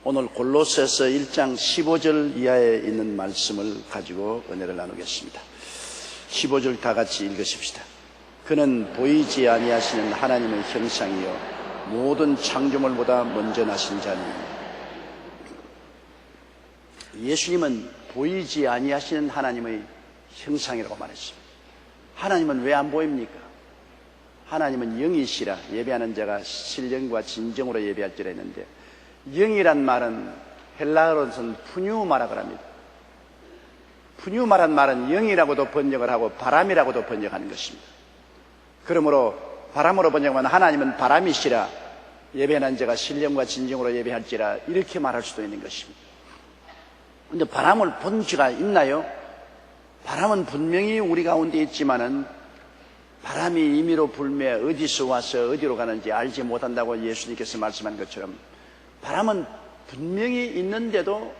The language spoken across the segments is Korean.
오늘 골로새서 1장 15절 이하에 있는 말씀을 가지고 은혜를 나누겠습니다. 15절 다 같이 읽으십시다. 그는 보이지 아니하시는 하나님의 형상이요 모든 창조물보다 먼저 나신 자니. 예수님은 보이지 아니하시는 하나님의 형상이라고 말했습니다. 하나님은 왜 안 보입니까? 하나님은 영이시라 예배하는 자가 신령과 진정으로 예배할지라 했는데, 영이란 말은 헬라어로서는 푸뉴마라고 합니다. 푸뉴마란 말은 영이라고도 번역을 하고 바람이라고도 번역하는 것입니다. 그러므로 바람으로 번역하면 하나님은 바람이시라 예배하는 자가 신령과 진정으로 예배할지라 이렇게 말할 수도 있는 것입니다. 그런데 바람을 본 적이 있나요? 바람은 분명히 우리 가운데 있지만은 바람이 임의로 불매 어디서 와서 어디로 가는지 알지 못한다고 예수님께서 말씀한 것처럼 바람은 분명히 있는데도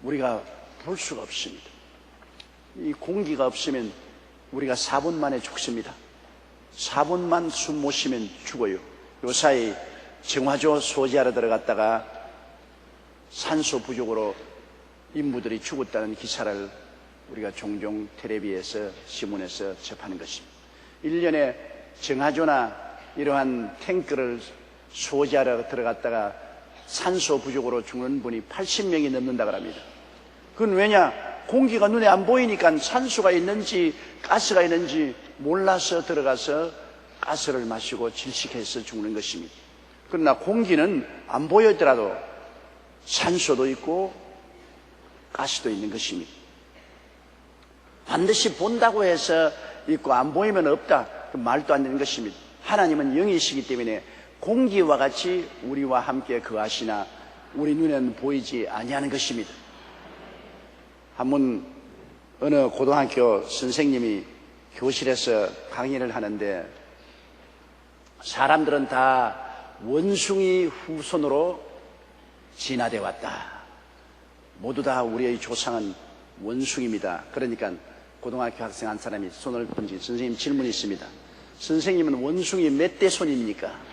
우리가 볼 수가 없습니다. 이 공기가 없으면 우리가 4분 만에 죽습니다. 4분만 숨 못 쉬면 죽어요. 요사이 정화조 소지하러 들어갔다가 산소 부족으로 인부들이 죽었다는 기사를 우리가 종종 텔레비에서 신문에서 접하는 것입니다. 1년에 정화조나 이러한 탱크를 소지하러 들어갔다가 산소 부족으로 죽는 분이 80명이 넘는다고 합니다. 그건 왜냐? 공기가 눈에 안 보이니까 산소가 있는지 가스가 있는지 몰라서 들어가서 가스를 마시고 질식해서 죽는 것입니다. 그러나 공기는 안 보였더라도 산소도 있고 가스도 있는 것입니다. 반드시 본다고 해서 있고 안 보이면 없다, 그 말도 안 되는 것입니다. 하나님은 영이시기 때문에 공기와 같이 우리와 함께 거하시나 우리 눈에는 보이지 아니하는 것입니다. 한번 어느 고등학교 선생님이 교실에서 강의를 하는데 사람들은 다 원숭이 후손으로 진화되어 왔다. 모두 다 우리의 조상은 원숭이입니다. 그러니까 고등학교 학생 한 사람이 손을 던지, 선생님 질문이 있습니다. 선생님은 원숭이 몇 대 손입니까?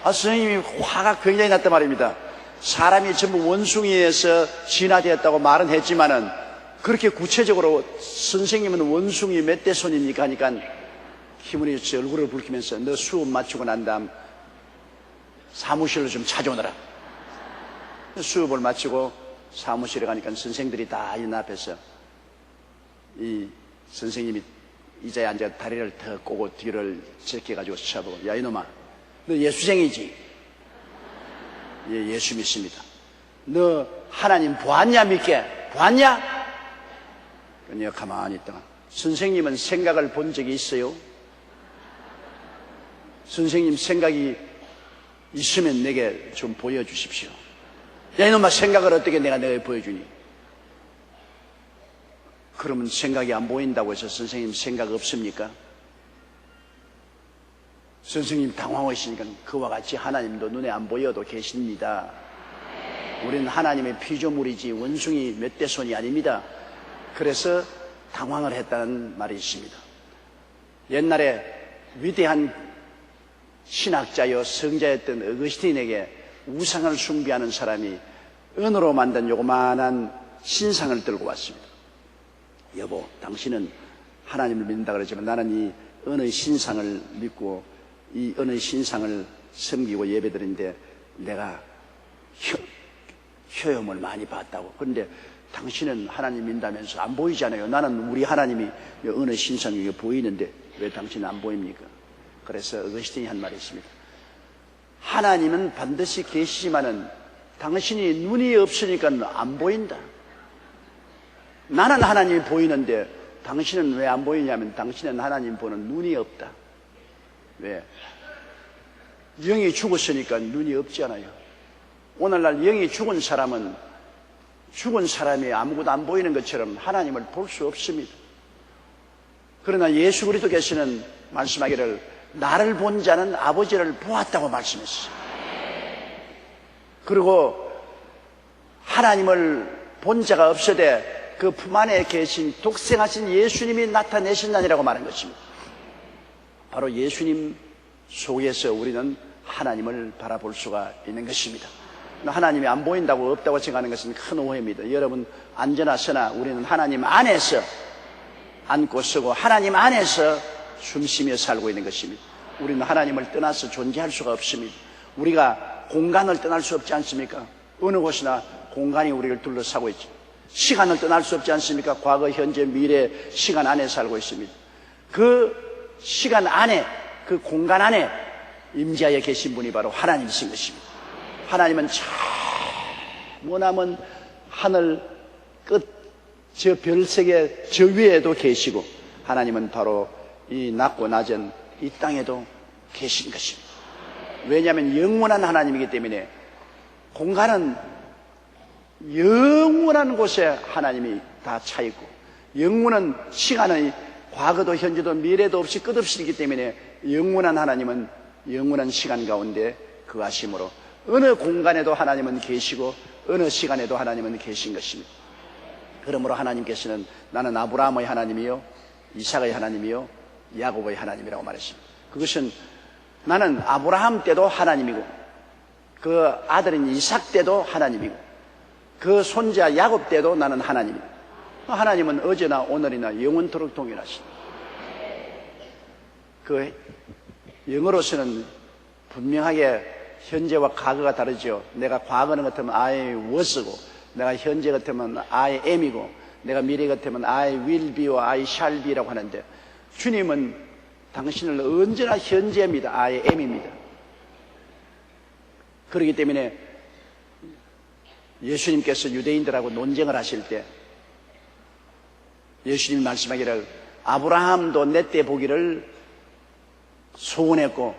선생님이 화가 굉장히 났단 말입니다. 사람이 전부 원숭이에서 진화되었다고 말은 했지만은 그렇게 구체적으로 선생님은 원숭이 몇 대 손입니까? 하니까 희문이 제 얼굴을 붉히면서 너 수업 마치고 난 다음 사무실로 좀 찾아오너라. 수업을 마치고 사무실에 가니까 선생들이 다 있는 앞에서 이 선생님이 의자에 앉아 다리를 더 꼬고 뒤를 제껴가지고 쳐다보고, 야 이놈아, 너 예수쟁이지? 예, 예수 믿습니다. 너 하나님 보았냐 믿게? 보았냐? 그냥 가만히 있다가, 선생님은 생각을 본 적이 있어요? 선생님 생각이 있으면 내게 좀 보여주십시오. 야 이놈아, 생각을 어떻게 내가 보여주니? 그러면 생각이 안 보인다고 해서 선생님 생각 없습니까? 선생님 당황하시니까 그와 같이 하나님도 눈에 안 보여도 계십니다. 우리는 하나님의 피조물이지 원숭이 몇 대 손이 아닙니다. 그래서 당황을 했다는 말이 있습니다. 옛날에 위대한 신학자여 성자였던 어거스틴에게 우상을 숭배하는 사람이 은으로 만든 요만한 신상을 들고 왔습니다. 여보, 당신은 하나님을 믿는다 그러지만 나는 이 은의 신상을 믿고 이 은의 신상을 섬기고 예배드리는데 내가 효험을 많이 봤다고. 그런데 당신은 하나님 믿는다면서 안 보이잖아요. 나는 우리 하나님이 은의 신상이 보이는데 왜 당신은 안 보입니까? 그래서 어거스틴이 한 말이 있습니다. 하나님은 반드시 계시지만은 당신이 눈이 없으니까 안 보인다. 나는 하나님이 보이는데 당신은 왜 안 보이냐면 당신은 하나님 보는 눈이 없다. 왜? 영이 죽었으니까 눈이 없잖아요. 오늘날 영이 죽은 사람은 죽은 사람이 아무것도 안 보이는 것처럼 하나님을 볼 수 없습니다. 그러나 예수 그리스도께서는 말씀하기를 나를 본 자는 아버지를 보았다고 말씀했어요. 그리고 하나님을 본 자가 없으되 그 품 안에 계신 독생하신 예수님이 나타내신다니라고 말한 것입니다. 바로 예수님 속에서 우리는 하나님을 바라볼 수가 있는 것입니다. 하나님이 안 보인다고 없다고 생각하는 것은 큰 오해입니다. 여러분 안전하서나 우리는 하나님 안에서 안고 쓰고 하나님 안에서 숨쉬며 살고 있는 것입니다. 우리는 하나님을 떠나서 존재할 수가 없습니다. 우리가 공간을 떠날 수 없지 않습니까? 어느 곳이나 공간이 우리를 둘러싸고 있죠. 시간을 떠날 수 없지 않습니까? 과거, 현재, 미래 시간 안에 살고 있습니다. 그 시간 안에, 그 공간 안에 임재하여 계신 분이 바로 하나님이신 것입니다. 하나님은 저 머나먼 하늘 끝 저 별세계 저 위에도 계시고 하나님은 바로 이 낮고 낮은 이 땅에도 계신 것입니다. 왜냐하면 영원한 하나님이기 때문에 공간은 영원한 곳에 하나님이 다 차 있고 영원한 시간의 과거도 현재도 미래도 없이 끝없이기 때문에 영원한 하나님은 영원한 시간 가운데 거하심으로 어느 공간에도 하나님은 계시고 어느 시간에도 하나님은 계신 것입니다. 그러므로 하나님께서는 나는 아브라함의 하나님이요 이삭의 하나님이요 야곱의 하나님이라고 말했습니다. 그것은 나는 아브라함 때도 하나님이고 그 아들인 이삭 때도 하나님이고 그 손자 야곱 때도 나는 하나님이고 하나님은 어제나 오늘이나 영원토록 동일하십니다. 그 영어로서는 분명하게 현재와 과거가 다르죠. 내가 과거는 같으면 I was고 내가 현재 같으면 I am이고 내가 미래 같으면 I will be와 I shall be라고 하는데 주님은 당신을 언제나 현재입니다. I am입니다. 그렇기 때문에 예수님께서 유대인들하고 논쟁을 하실 때 예수님이 말씀하기를 아브라함도 내 때 보기를 소원했고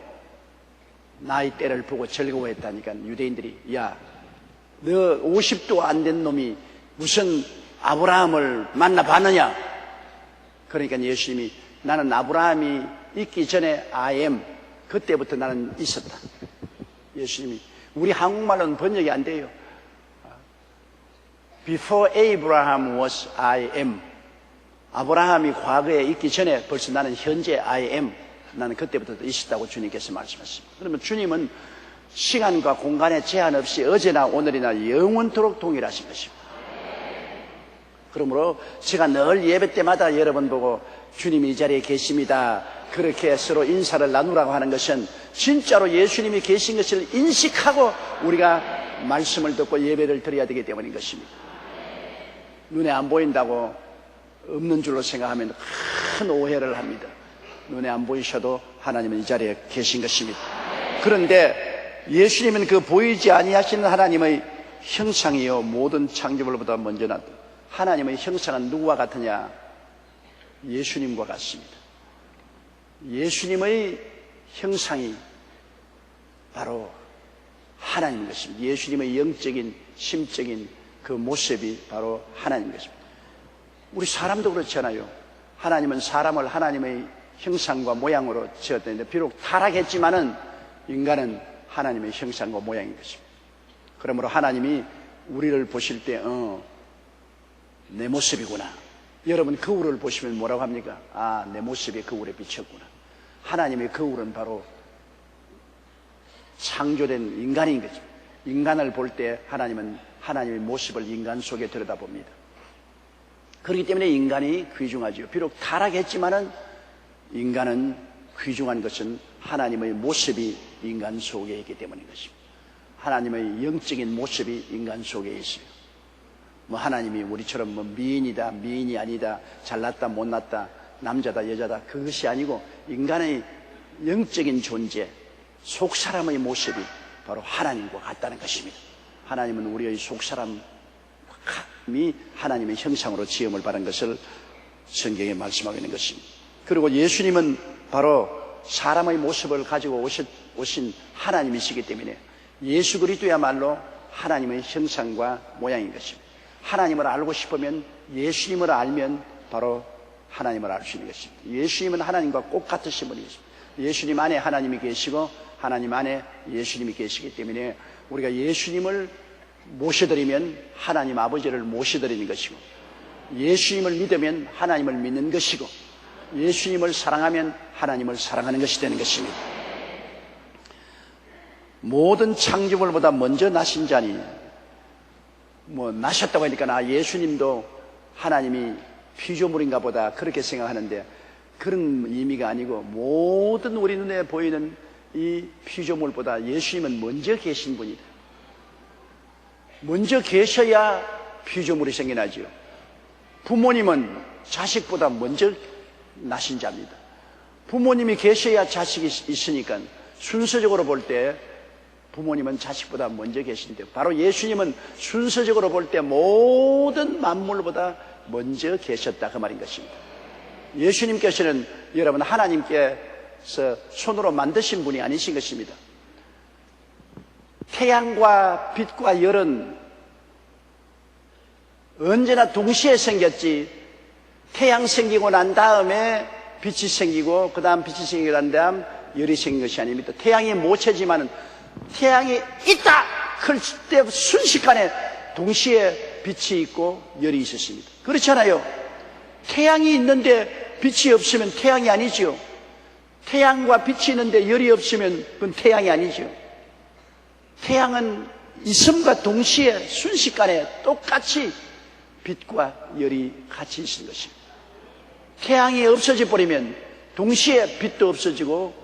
나의 때를 보고 즐거워했다니까 유대인들이 야, 너 50도 안 된 놈이 무슨 아브라함을 만나봤느냐? 그러니까 예수님이 나는 아브라함이 있기 전에 I am 그때부터 나는 있었다. 예수님이 우리 한국말로는 번역이 안 돼요. Before Abraham was I am. 아브라함이 과거에 있기 전에 벌써 나는 현재 I am. 나는 그때부터 있었다고 주님께서 말씀하십니다. 그러면 주님은 시간과 공간에 제한 없이 어제나 오늘이나 영원토록 동일하신 것입니다. 그러므로 제가 늘 예배 때마다 여러분 보고 주님이 이 자리에 계십니다. 그렇게 서로 인사를 나누라고 하는 것은 진짜로 예수님이 계신 것을 인식하고 우리가 말씀을 듣고 예배를 드려야 되기 때문인 것입니다. 눈에 안 보인다고 없는 줄로 생각하면 큰 오해를 합니다. 눈에 안 보이셔도 하나님은 이 자리에 계신 것입니다. 그런데 예수님은 그 보이지 아니하시는 하나님의 형상이요 모든 창조물보다 먼저 났다. 하나님의 형상은 누구와 같으냐? 예수님과 같습니다. 예수님의 형상이 바로 하나님인 것입니다. 예수님의 영적인 심적인 그 모습이 바로 하나님인 것입니다. 우리 사람도 그렇잖아요. 하나님은 사람을 하나님의 형상과 모양으로 지었다는데 비록 타락했지만은 인간은 하나님의 형상과 모양인 것입니다. 그러므로 하나님이 우리를 보실 때 내 모습이구나. 여러분 거울을 보시면 뭐라고 합니까? 아, 내 모습이 거울에 비쳤구나. 하나님의 거울은 바로 창조된 인간인 거죠. 인간을 볼 때 하나님은 하나님의 모습을 인간 속에 들여다봅니다. 그렇기 때문에 인간이 귀중하죠. 비록 타락했지만은 인간은 귀중한 것은 하나님의 모습이 인간 속에 있기 때문인 것입니다. 하나님의 영적인 모습이 인간 속에 있어요. 뭐 하나님이 우리처럼 뭐 미인이다, 미인이 아니다, 잘났다, 못났다, 남자다, 여자다 그것이 아니고 인간의 영적인 존재, 속사람의 모습이 바로 하나님과 같다는 것입니다. 하나님은 우리의 속사람이 하나님의 형상으로 지음을 받은 것을 성경에 말씀하고 있는 것입니다. 그리고 예수님은 바로 사람의 모습을 가지고 오신 하나님이시기 때문에 예수 그리스도야말로 하나님의 형상과 모양인 것입니다. 하나님을 알고 싶으면 예수님을 알면 바로 하나님을 알 수 있는 것입니다. 예수님은 하나님과 꼭 같으신 분이십니다. 예수님 안에 하나님이 계시고 하나님 안에 예수님이 계시기 때문에 우리가 예수님을 모셔드리면 하나님 아버지를 모셔드리는 것이고 예수님을 믿으면 하나님을 믿는 것이고 예수님을 사랑하면 하나님을 사랑하는 것이 되는 것입니다. 모든 창조물보다 먼저 나신 자니, 나셨다고 하니까 예수님도 하나님이 피조물인가 보다 그렇게 생각하는데, 그런 의미가 아니고 모든 우리 눈에 보이는 이 피조물보다 예수님은 먼저 계신 분이다. 먼저 계셔야 피조물이 생겨나지요. 부모님은 자식보다 먼저 나신 자입니다. 부모님이 계셔야 자식이 있으니까 순서적으로 볼 때 부모님은 자식보다 먼저 계신데, 바로 예수님은 순서적으로 볼 때 모든 만물보다 먼저 계셨다, 그 말인 것입니다. 예수님께서는 여러분 하나님께서 손으로 만드신 분이 아니신 것입니다. 태양과 빛과 열은 언제나 동시에 생겼지, 태양 생기고 난 다음에 빛이 생기고 그 다음 빛이 생기고 난 다음 열이 생긴 것이 아닙니다. 태양이 모체지만은 태양이 있다 그럴 때 순식간에 동시에 빛이 있고 열이 있었습니다. 그렇잖아요. 태양이 있는데 빛이 없으면 태양이 아니죠. 태양과 빛이 있는데 열이 없으면 그건 태양이 아니죠. 태양은 있음과 동시에 순식간에 똑같이 빛과 열이 같이 있는 것입니다. 태양이 없어져 버리면 동시에 빛도 없어지고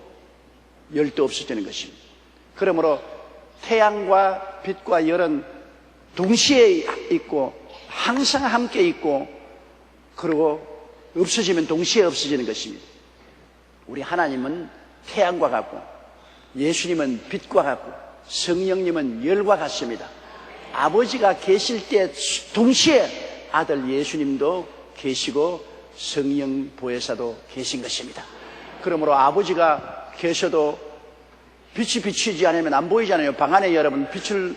열도 없어지는 것입니다. 그러므로 태양과 빛과 열은 동시에 있고 항상 함께 있고, 그리고 없어지면 동시에 없어지는 것입니다. 우리 하나님은 태양과 같고, 예수님은 빛과 같고, 성령님은 열과 같습니다. 아버지가 계실 때 동시에 아들 예수님도 계시고 성령 보혜사도 계신 것입니다. 그러므로 아버지가 계셔도 빛이 비추지 않으면 안 보이잖아요. 방 안에 여러분 빛을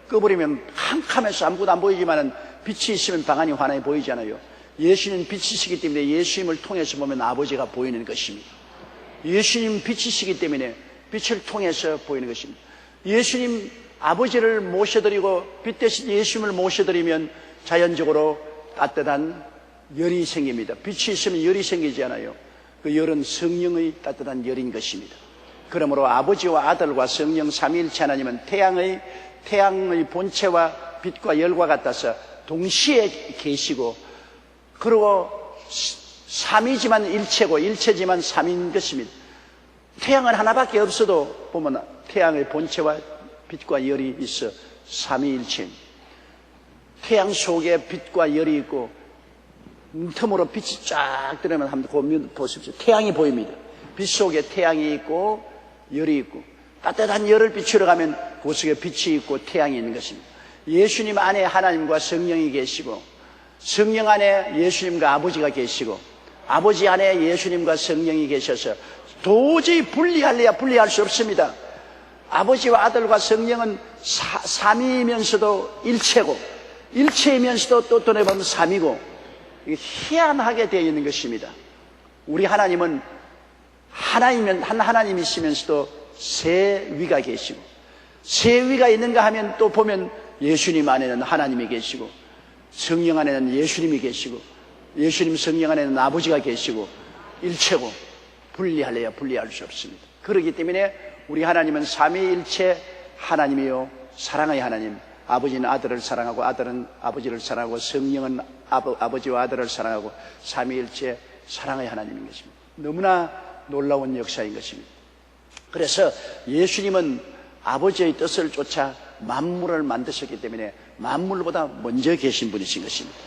꺼버리면 캄캄해서 아무것도 안 보이지만 빛이 있으면 방 안이 환하게 보이잖아요. 예수님은 빛이시기 때문에 예수님을 통해서 보면 아버지가 보이는 것입니다. 예수님 빛이시기 때문에 빛을 통해서 보이는 것입니다. 예수님 아버지를 모셔드리고 빛 대신 예수님을 모셔드리면 자연적으로 따뜻한 열이 생깁니다. 빛이 있으면 열이 생기지 않아요. 그 열은 성령의 따뜻한 열인 것입니다. 그러므로 아버지와 아들과 성령 삼위일체 하나님은 태양의 본체와 빛과 열과 같아서 동시에 계시고, 그리고 삼이지만 일체고 일체지만 삼인 것입니다. 태양은 하나밖에 없어도 보면 태양의 본체와 빛과 열이 있어 삼위일체입니다. 태양 속에 빛과 열이 있고 틈으로 빛이 쫙 들어오면 한번 보십시오. 태양이 보입니다. 빛 속에 태양이 있고 열이 있고, 따뜻한 열을 비추러 가면 그 속에 빛이 있고 태양이 있는 것입니다. 예수님 안에 하나님과 성령이 계시고, 성령 안에 예수님과 아버지가 계시고, 아버지 안에 예수님과 성령이 계셔서 도저히 분리할래야 분리할 수 없습니다. 아버지와 아들과 성령은 삼위이면서도 일체고, 일체이면서도 또 떠내보면 삼이고, 희한하게 되어 있는 것입니다. 우리 하나님은 하나이면 한 하나님이시면서도 세 위가 계시고, 세 위가 있는가 하면 또 보면 예수님 안에는 하나님이 계시고, 성령 안에는 예수님이 계시고, 예수님 성령 안에는 아버지가 계시고, 일체고 분리할래야 분리할 수 없습니다. 그렇기 때문에 우리 하나님은 삼위일체 하나님이요 사랑의 하나님, 아버지는 아들을 사랑하고 아들은 아버지를 사랑하고 성령은 아버지와 아들을 사랑하고 삼위일체 사랑의 하나님인 것입니다. 너무나 놀라운 역사인 것입니다. 그래서 예수님은 아버지의 뜻을 쫓아 만물을 만드셨기 때문에 만물보다 먼저 계신 분이신 것입니다.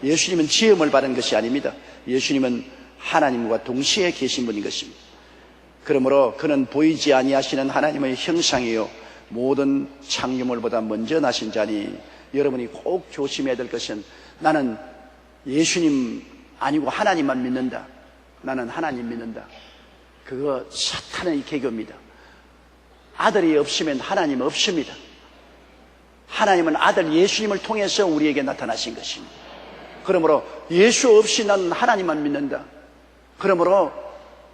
예수님은 지음을 받은 것이 아닙니다. 예수님은 하나님과 동시에 계신 분인 것입니다. 그러므로 그는 보이지 아니하시는 하나님의 형상이요 모든 창조물보다 먼저 나신 자니, 여러분이 꼭 조심해야 될 것은, 나는 예수님 아니고 하나님만 믿는다, 나는 하나님 믿는다, 그거 사탄의 개교입니다. 아들이 없으면 하나님 없습니다. 하나님은 아들 예수님을 통해서 우리에게 나타나신 것입니다. 그러므로 예수 없이 나는 하나님만 믿는다, 그러므로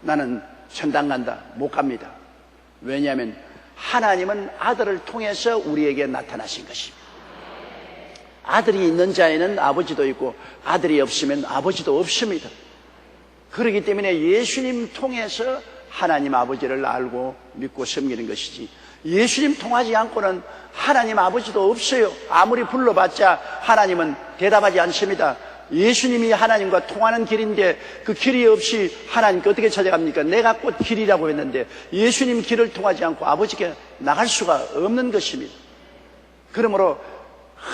나는 천당 간다, 못 갑니다. 왜냐하면 하나님은 아들을 통해서 우리에게 나타나신 것입니다. 아들이 있는 자에는 아버지도 있고 아들이 없으면 아버지도 없습니다. 그렇기 때문에 예수님 통해서 하나님 아버지를 알고 믿고 섬기는 것이지, 예수님 통하지 않고는 하나님 아버지도 없어요. 아무리 불러봤자 하나님은 대답하지 않습니다. 예수님이 하나님과 통하는 길인데 그 길이 없이 하나님께 어떻게 찾아갑니까? 내가 곧 길이라고 했는데 예수님 길을 통하지 않고 아버지께 나갈 수가 없는 것입니다. 그러므로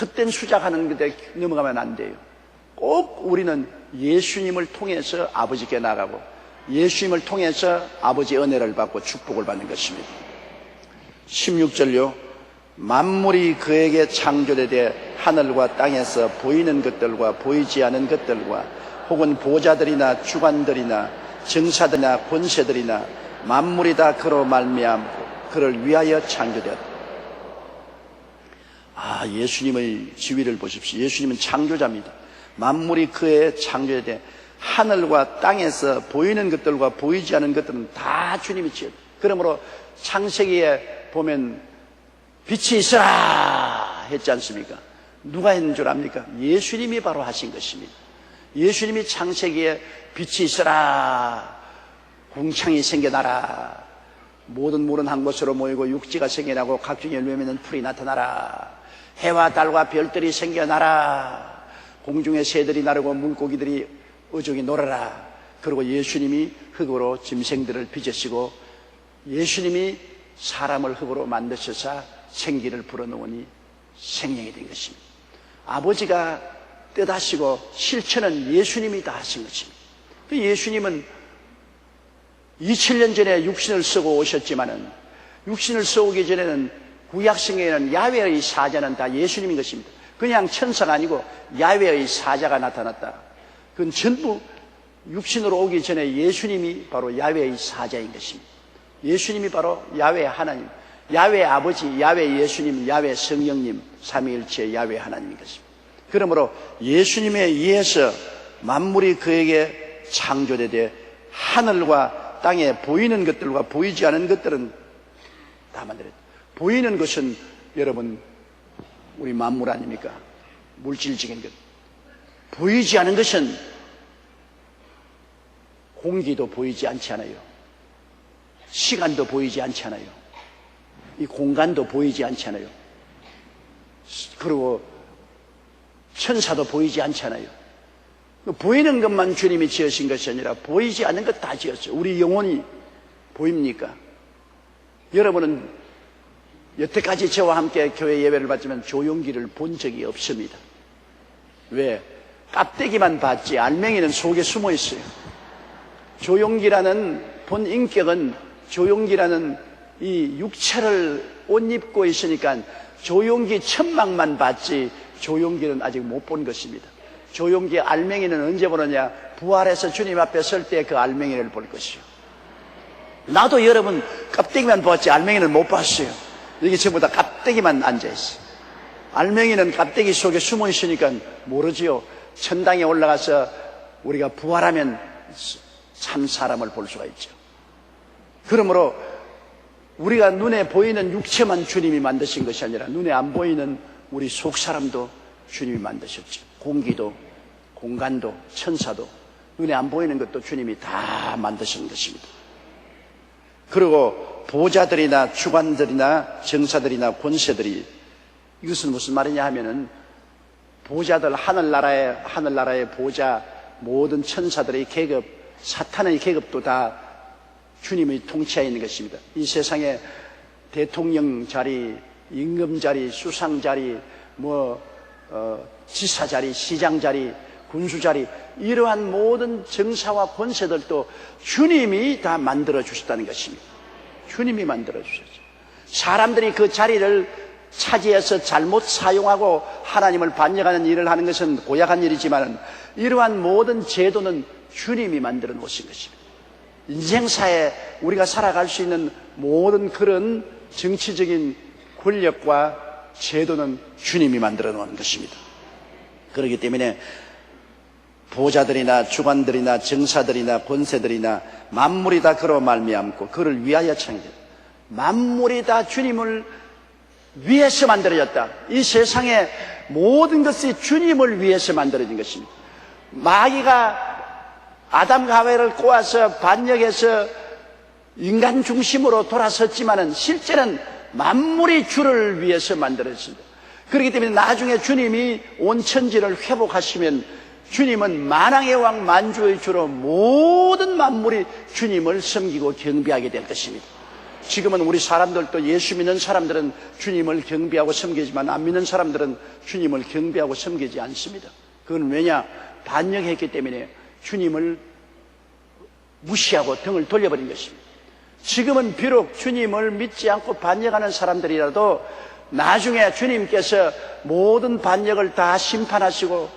헛된 수작하는 것에 넘어가면 안 돼요. 꼭 우리는 예수님을 통해서 아버지께 나가고 예수님을 통해서 아버지의 은혜를 받고 축복을 받는 것입니다. 16절요. 만물이 그에게 창조되되 하늘과 땅에서 보이는 것들과 보이지 않은 것들과 혹은 보좌들이나 주관들이나 정사들이나 권세들이나 만물이 다 그로 말미암고 그를 위하여 창조되었다. 예수님의 지위를 보십시오. 예수님은 창조자입니다. 만물이 그의 창조되되 하늘과 땅에서 보이는 것들과 보이지 않은 것들은 다 주님이 지었다. 그러므로 창세기에 보면 빛이 있어라 했지 않습니까? 누가 했는 줄 압니까? 예수님이 바로 하신 것입니다. 예수님이 창세기에 빛이 있어라, 궁창이 생겨나라, 모든 물은 한 곳으로 모이고 육지가 생겨나고 각종 열매 맺는 풀이 나타나라, 해와 달과 별들이 생겨나라, 공중의 새들이 나르고 물고기들이 어족이 놀아라. 그리고 예수님이 흙으로 짐승들을 빚으시고 예수님이 사람을 흙으로 만드셔서 생기를 불어넣으니 생명이 된 것입니다. 아버지가 뜻하시고 실천은 예수님이 다 하신 것입니다. 예수님은 2000년 전에 육신을 쓰고 오셨지만은 육신을 써오기 전에는 구약성경에는 야훼의 사자는 다 예수님인 것입니다. 그냥 천사가 아니고 야훼의 사자가 나타났다. 그건 전부 육신으로 오기 전에 예수님이 바로 야훼의 사자인 것입니다. 예수님이 바로 야훼 하나님, 야훼 아버지, 야훼 예수님, 야훼 성령님, 삼위일체의 야훼 하나님인 것입니다. 그러므로 예수님에 의해서 만물이 그에게 창조되되 하늘과 땅에 보이는 것들과 보이지 않은 것들은 다 만들었다. 보이는 것은 여러분 우리 만물 아닙니까? 물질적인 것. 보이지 않은 것은 공기도 보이지 않잖아요. 시간도 보이지 않잖아요. 이 공간도 보이지 않잖아요. 그리고 천사도 보이지 않잖아요. 보이는 것만 주님이 지으신 것이 아니라 보이지 않는 것 다 지었어요. 우리 영혼이 보입니까? 여러분은 여태까지 저와 함께 교회 예배를 받지만 조용기를 본 적이 없습니다. 왜? 껍데기만 봤지 알맹이는 속에 숨어 있어요. 조용기라는 본 인격은 조용기라는 이 육체를 옷 입고 있으니까 조용기 천막만 봤지 조용기는 아직 못 본 것입니다. 조용기 알맹이는 언제 보느냐? 부활해서 주님 앞에 설 때 그 알맹이를 볼 것이요. 나도 여러분 껍데기만 봤지 알맹이는 못 봤어요. 여기 전부 다 껍데기만 앉아있어요. 알맹이는 껍데기 속에 숨어 있으니까 모르지요. 천당에 올라가서 우리가 부활하면 참 사람을 볼 수가 있죠. 그러므로 우리가 눈에 보이는 육체만 주님이 만드신 것이 아니라 눈에 안 보이는 우리 속 사람도 주님이 만드셨죠. 공기도, 공간도, 천사도, 눈에 안 보이는 것도 주님이 다 만드신 것입니다. 그리고 보좌들이나 주관들이나 정사들이나 권세들이, 이것은 무슨 말이냐 하면은 보좌들, 하늘나라의 보좌, 모든 천사들의 계급, 사탄의 계급도 다 주님의 통치하에 있는 것입니다. 이 세상에 대통령 자리, 임금 자리, 수상 자리, 지사 자리, 시장 자리, 군수 자리, 이러한 모든 정사와 권세들도 주님이 다 만들어 주셨다는 것입니다. 주님이 만들어 주셨죠. 사람들이 그 자리를 차지해서 잘못 사용하고 하나님을 반역하는 일을 하는 것은 고약한 일이지만 이러한 모든 제도는 주님이 만들어 놓으신 것입니다. 인생사에 우리가 살아갈 수 있는 모든 그런 정치적인 권력과 제도는 주님이 만들어 놓은 것입니다. 그렇기 때문에 보좌들이나 주관들이나 정사들이나 권세들이나 만물이 다 그로 말미암고 그를 위하여 창조했다. 만물이 다 주님을 위해서 만들어졌다. 이 세상의 모든 것이 주님을 위해서 만들어진 것입니다. 마귀가 아담과 하와를 꼬아서 반역해서 인간 중심으로 돌아섰지만은 실제는 만물이 주를 위해서 만들어졌습니다. 그렇기 때문에 나중에 주님이 온 천지를 회복하시면 주님은 만왕의 왕 만주의 주로 모든 만물이 주님을 섬기고 경배하게 될 것입니다. 지금은 우리 사람들도 예수 믿는 사람들은 주님을 경배하고 섬기지만 안 믿는 사람들은 주님을 경배하고 섬기지 않습니다. 그건 왜냐? 반역했기 때문에 주님을 무시하고 등을 돌려버린 것입니다. 지금은 비록 주님을 믿지 않고 반역하는 사람들이라도 나중에 주님께서 모든 반역을 다 심판하시고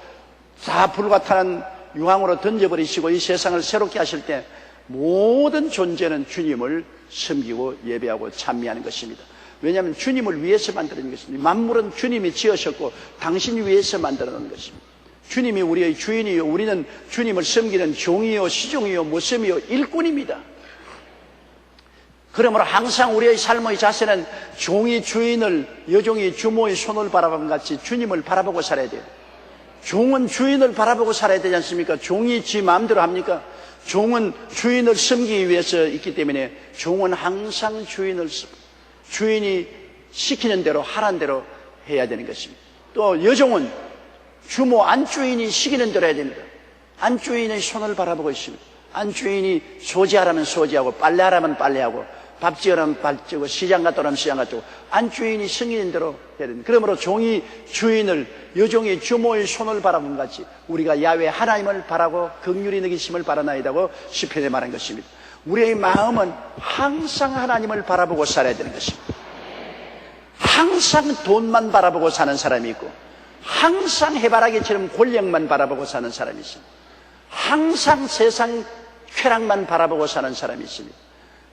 다 불과타는 유황으로 던져버리시고 이 세상을 새롭게 하실 때 모든 존재는 주님을 섬기고 예배하고 찬미하는 것입니다. 왜냐하면 주님을 위해서 만드는 것입니다. 만물은 주님이 지으셨고 당신 위해서 만들어 놓은 것입니다. 주님이 우리의 주인이요, 우리는 주님을 섬기는 종이요, 시종이요, 모섬이요, 일꾼입니다. 그러므로 항상 우리의 삶의 자세는 종이 주인을, 여종이 주모의 손을 바라본 같이 주님을 바라보고 살아야 돼요. 종은 주인을 바라보고 살아야 되지 않습니까? 종이 지 마음대로 합니까? 종은 주인을 섬기기 위해서 있기 때문에 종은 항상 주인이 시키는 대로 하라는 대로 해야 되는 것입니다. 또 여종은 주모 안주인이 시키는 대로 해야 됩니다. 안주인의 손을 바라보고 있습니다. 안주인이 소지하라면 소지하고 빨래하라면 빨래하고 밥 지으라면 밥 지고 시장 갔다 오라면 시장 갔다 오고 안주인이 승인인 대로 해야 됩니다. 그러므로 종이 주인을, 여종이 주모의 손을 바라본 같이 우리가 야훼 하나님을 바라고 긍휼히 여기심을 바라나이다고 시편에 말한 것입니다. 우리의 마음은 항상 하나님을 바라보고 살아야 되는 것입니다. 항상 돈만 바라보고 사는 사람이 있고 항상 해바라기처럼 권력만 바라보고 사는 사람이 있습니다. 항상 세상 쾌락만 바라보고 사는 사람이 있습니다.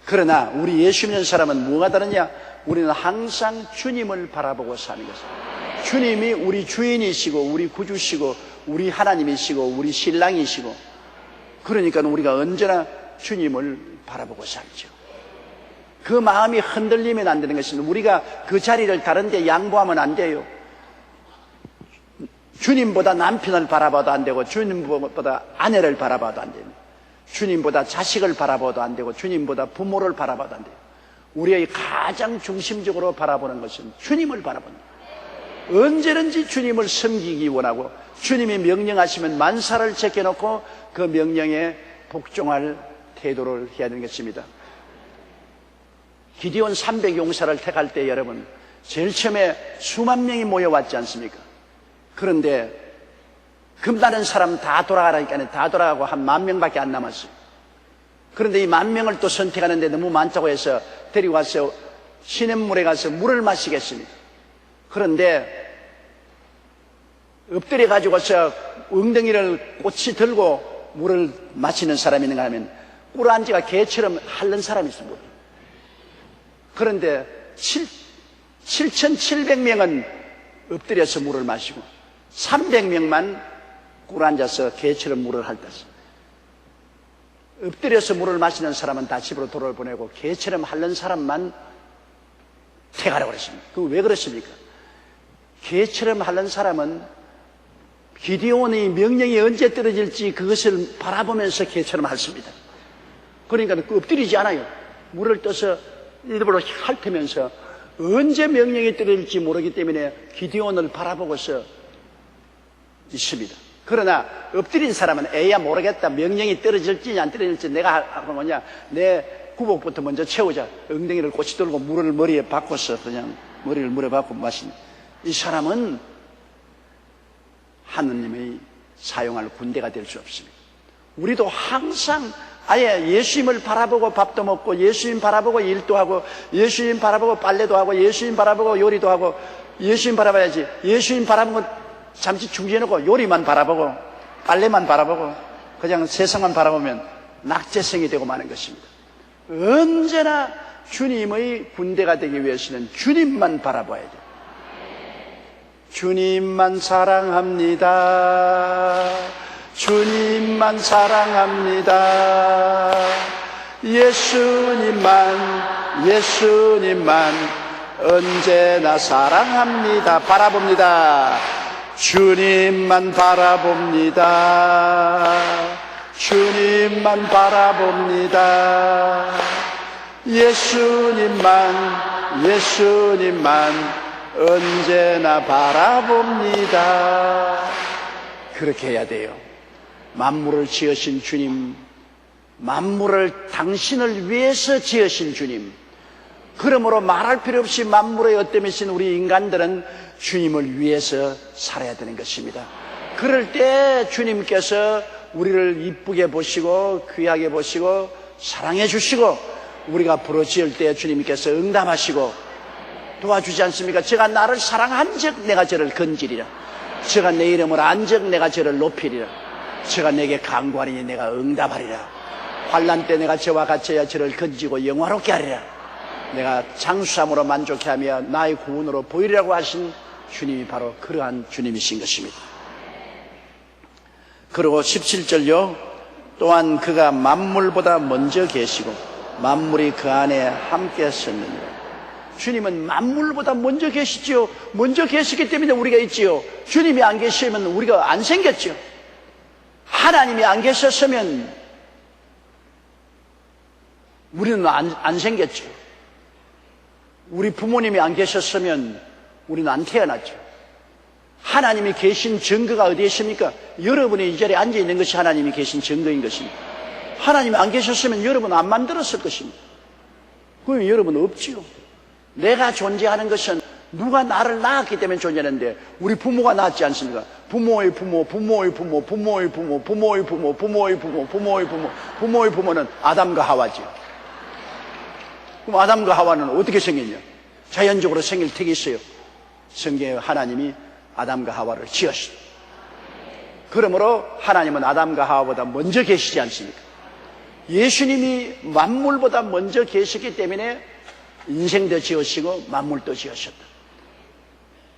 그러나 우리 예수 믿는 사람은 뭐가 다르냐? 우리는 항상 주님을 바라보고 사는 것입니다. 주님이 우리 주인이시고 우리 구주시고 우리 하나님이시고 우리 신랑이시고, 그러니까 우리가 언제나 주님을 바라보고 살죠. 그 마음이 흔들리면 안 되는 것입니다. 우리가 그 자리를 다른 데 양보하면 안 돼요. 주님보다 남편을 바라봐도 안 되고 주님보다 아내를 바라봐도 안 됩니다. 주님보다 자식을 바라봐도 안 되고 주님보다 부모를 바라봐도 안 돼요. 우리의 가장 중심적으로 바라보는 것은 주님을 바라봅니다. 언제든지 주님을 섬기기 원하고 주님이 명령하시면 만사를 제껴놓고 그 명령에 복종할 태도를 해야 되는 것입니다. 기디온 300용사를 택할 때 여러분 제일 처음에 수만 명이 모여왔지 않습니까? 그런데 금다른 사람 다 돌아가라니까 다 돌아가고 한 10,000명밖에 안 남았어요. 그런데 이 10,000명을 또 선택하는데 너무 많다고 해서 데리고 가서 시냇물에 가서 물을 마시겠습니다. 그런데 엎드려 가지고서 엉덩이를 꼿이 들고 물을 마시는 사람이 있는가 하면 꿀안지가 개처럼 핥는 사람이 있습니다. 그런데 7,700명은 엎드려서 물을 마시고 300명만 꿀앉아서 개처럼 물을 핥았습니다. 엎드려서 물을 마시는 사람은 다 집으로 돌아를 보내고 개처럼 핥는 사람만 택하라고 그랬습니다. 그 왜 그렇습니까? 개처럼 핥는 사람은 기디온의 명령이 언제 떨어질지 그것을 바라보면서 개처럼 핥습니다. 그러니까 그 엎드리지 않아요. 물을 떠서 일부러 핥으면서 언제 명령이 떨어질지 모르기 때문에 기디온을 바라보고서 있습니다. 그러나 엎드린 사람은 에야 모르겠다. 명령이 떨어질지 안 떨어질지 내가 하는 거냐. 내 구복부터 먼저 채우자. 엉덩이를 꽂이 들고 물을 머리에 박고서 그냥 머리를 물에 박고 마신 이 사람은 하느님의 사용할 군대가 될 수 없습니다. 우리도 항상 아예 예수님을 바라보고 밥도 먹고 예수님 바라보고 일도 하고 예수님 바라보고 빨래도 하고 예수님 바라보고 요리도 하고 예수님 바라봐야지. 예수님 바라보고 잠시 중지해놓고 요리만 바라보고 빨래만 바라보고 그냥 세상만 바라보면 낙제성이 되고 마는 것입니다. 언제나 주님의 군대가 되기 위해서는 주님만 바라봐야 돼요. 주님만 사랑합니다. 주님만 사랑합니다. 예수님만 언제나 사랑합니다. 바라봅니다. 주님만 바라봅니다. 주님만 바라봅니다. 예수님만, 예수님만 언제나 바라봅니다. 그렇게 해야 돼요. 만물을 지으신 주님, 만물을 당신을 위해서 지으신 주님, 그러므로 말할 필요 없이 만물의 어때이신 우리 인간들은 주님을 위해서 살아야 되는 것입니다. 그럴 때 주님께서 우리를 이쁘게 보시고 귀하게 보시고 사랑해 주시고 우리가 부르짖을 때 주님께서 응답하시고 도와주지 않습니까? 제가 나를 사랑한 적 내가 저를 건지리라. 제가 내 이름을 안 적 내가 저를 높이리라. 제가 내게 간구하리니 내가 응답하리라. 환난 때 내가 저와 같이 해야 저를 건지고 영화롭게 하리라. 내가 장수함으로 만족해 하며 나의 구원으로 보이리라고 하신 주님이 바로 그러한 주님이신 것입니다. 그리고 17절요. 또한 그가 만물보다 먼저 계시고 만물이 그 안에 함께 섰느니라. 주님은 만물보다 먼저 계시지요. 먼저 계시기 때문에 우리가 있지요. 주님이 안 계시면 우리가 안 생겼죠. 하나님이 안 계셨으면 우리는 안 생겼죠. 우리 부모님이 안 계셨으면 우리는 안 태어났죠. 하나님이 계신 증거가 어디에 있습니까? 여러분이 이 자리에 앉아있는 것이 하나님이 계신 증거인 것입니다. 하나님이 안 계셨으면 여러분 안 만들었을 것입니다. 그러면 여러분 없지요. 내가 존재하는 것은 누가 나를 낳았기 때문에 존재하는데 우리 부모가 낳았지 않습니까? 부모의 부모, 부모의 부모, 부모의 부모, 부모의 부모, 부모의 부모, 부모의 부모, 부모의 부모는 아담과 하와지요. 그럼 아담과 하와는 어떻게 생겼냐? 자연적으로 생길 택이 있어요. 성경에 하나님이 아담과 하와를 지었습니다. 그러므로 하나님은 아담과 하와보다 먼저 계시지 않습니까? 예수님이 만물보다 먼저 계시기 때문에 인생도 지으시고 만물도 지으셨다.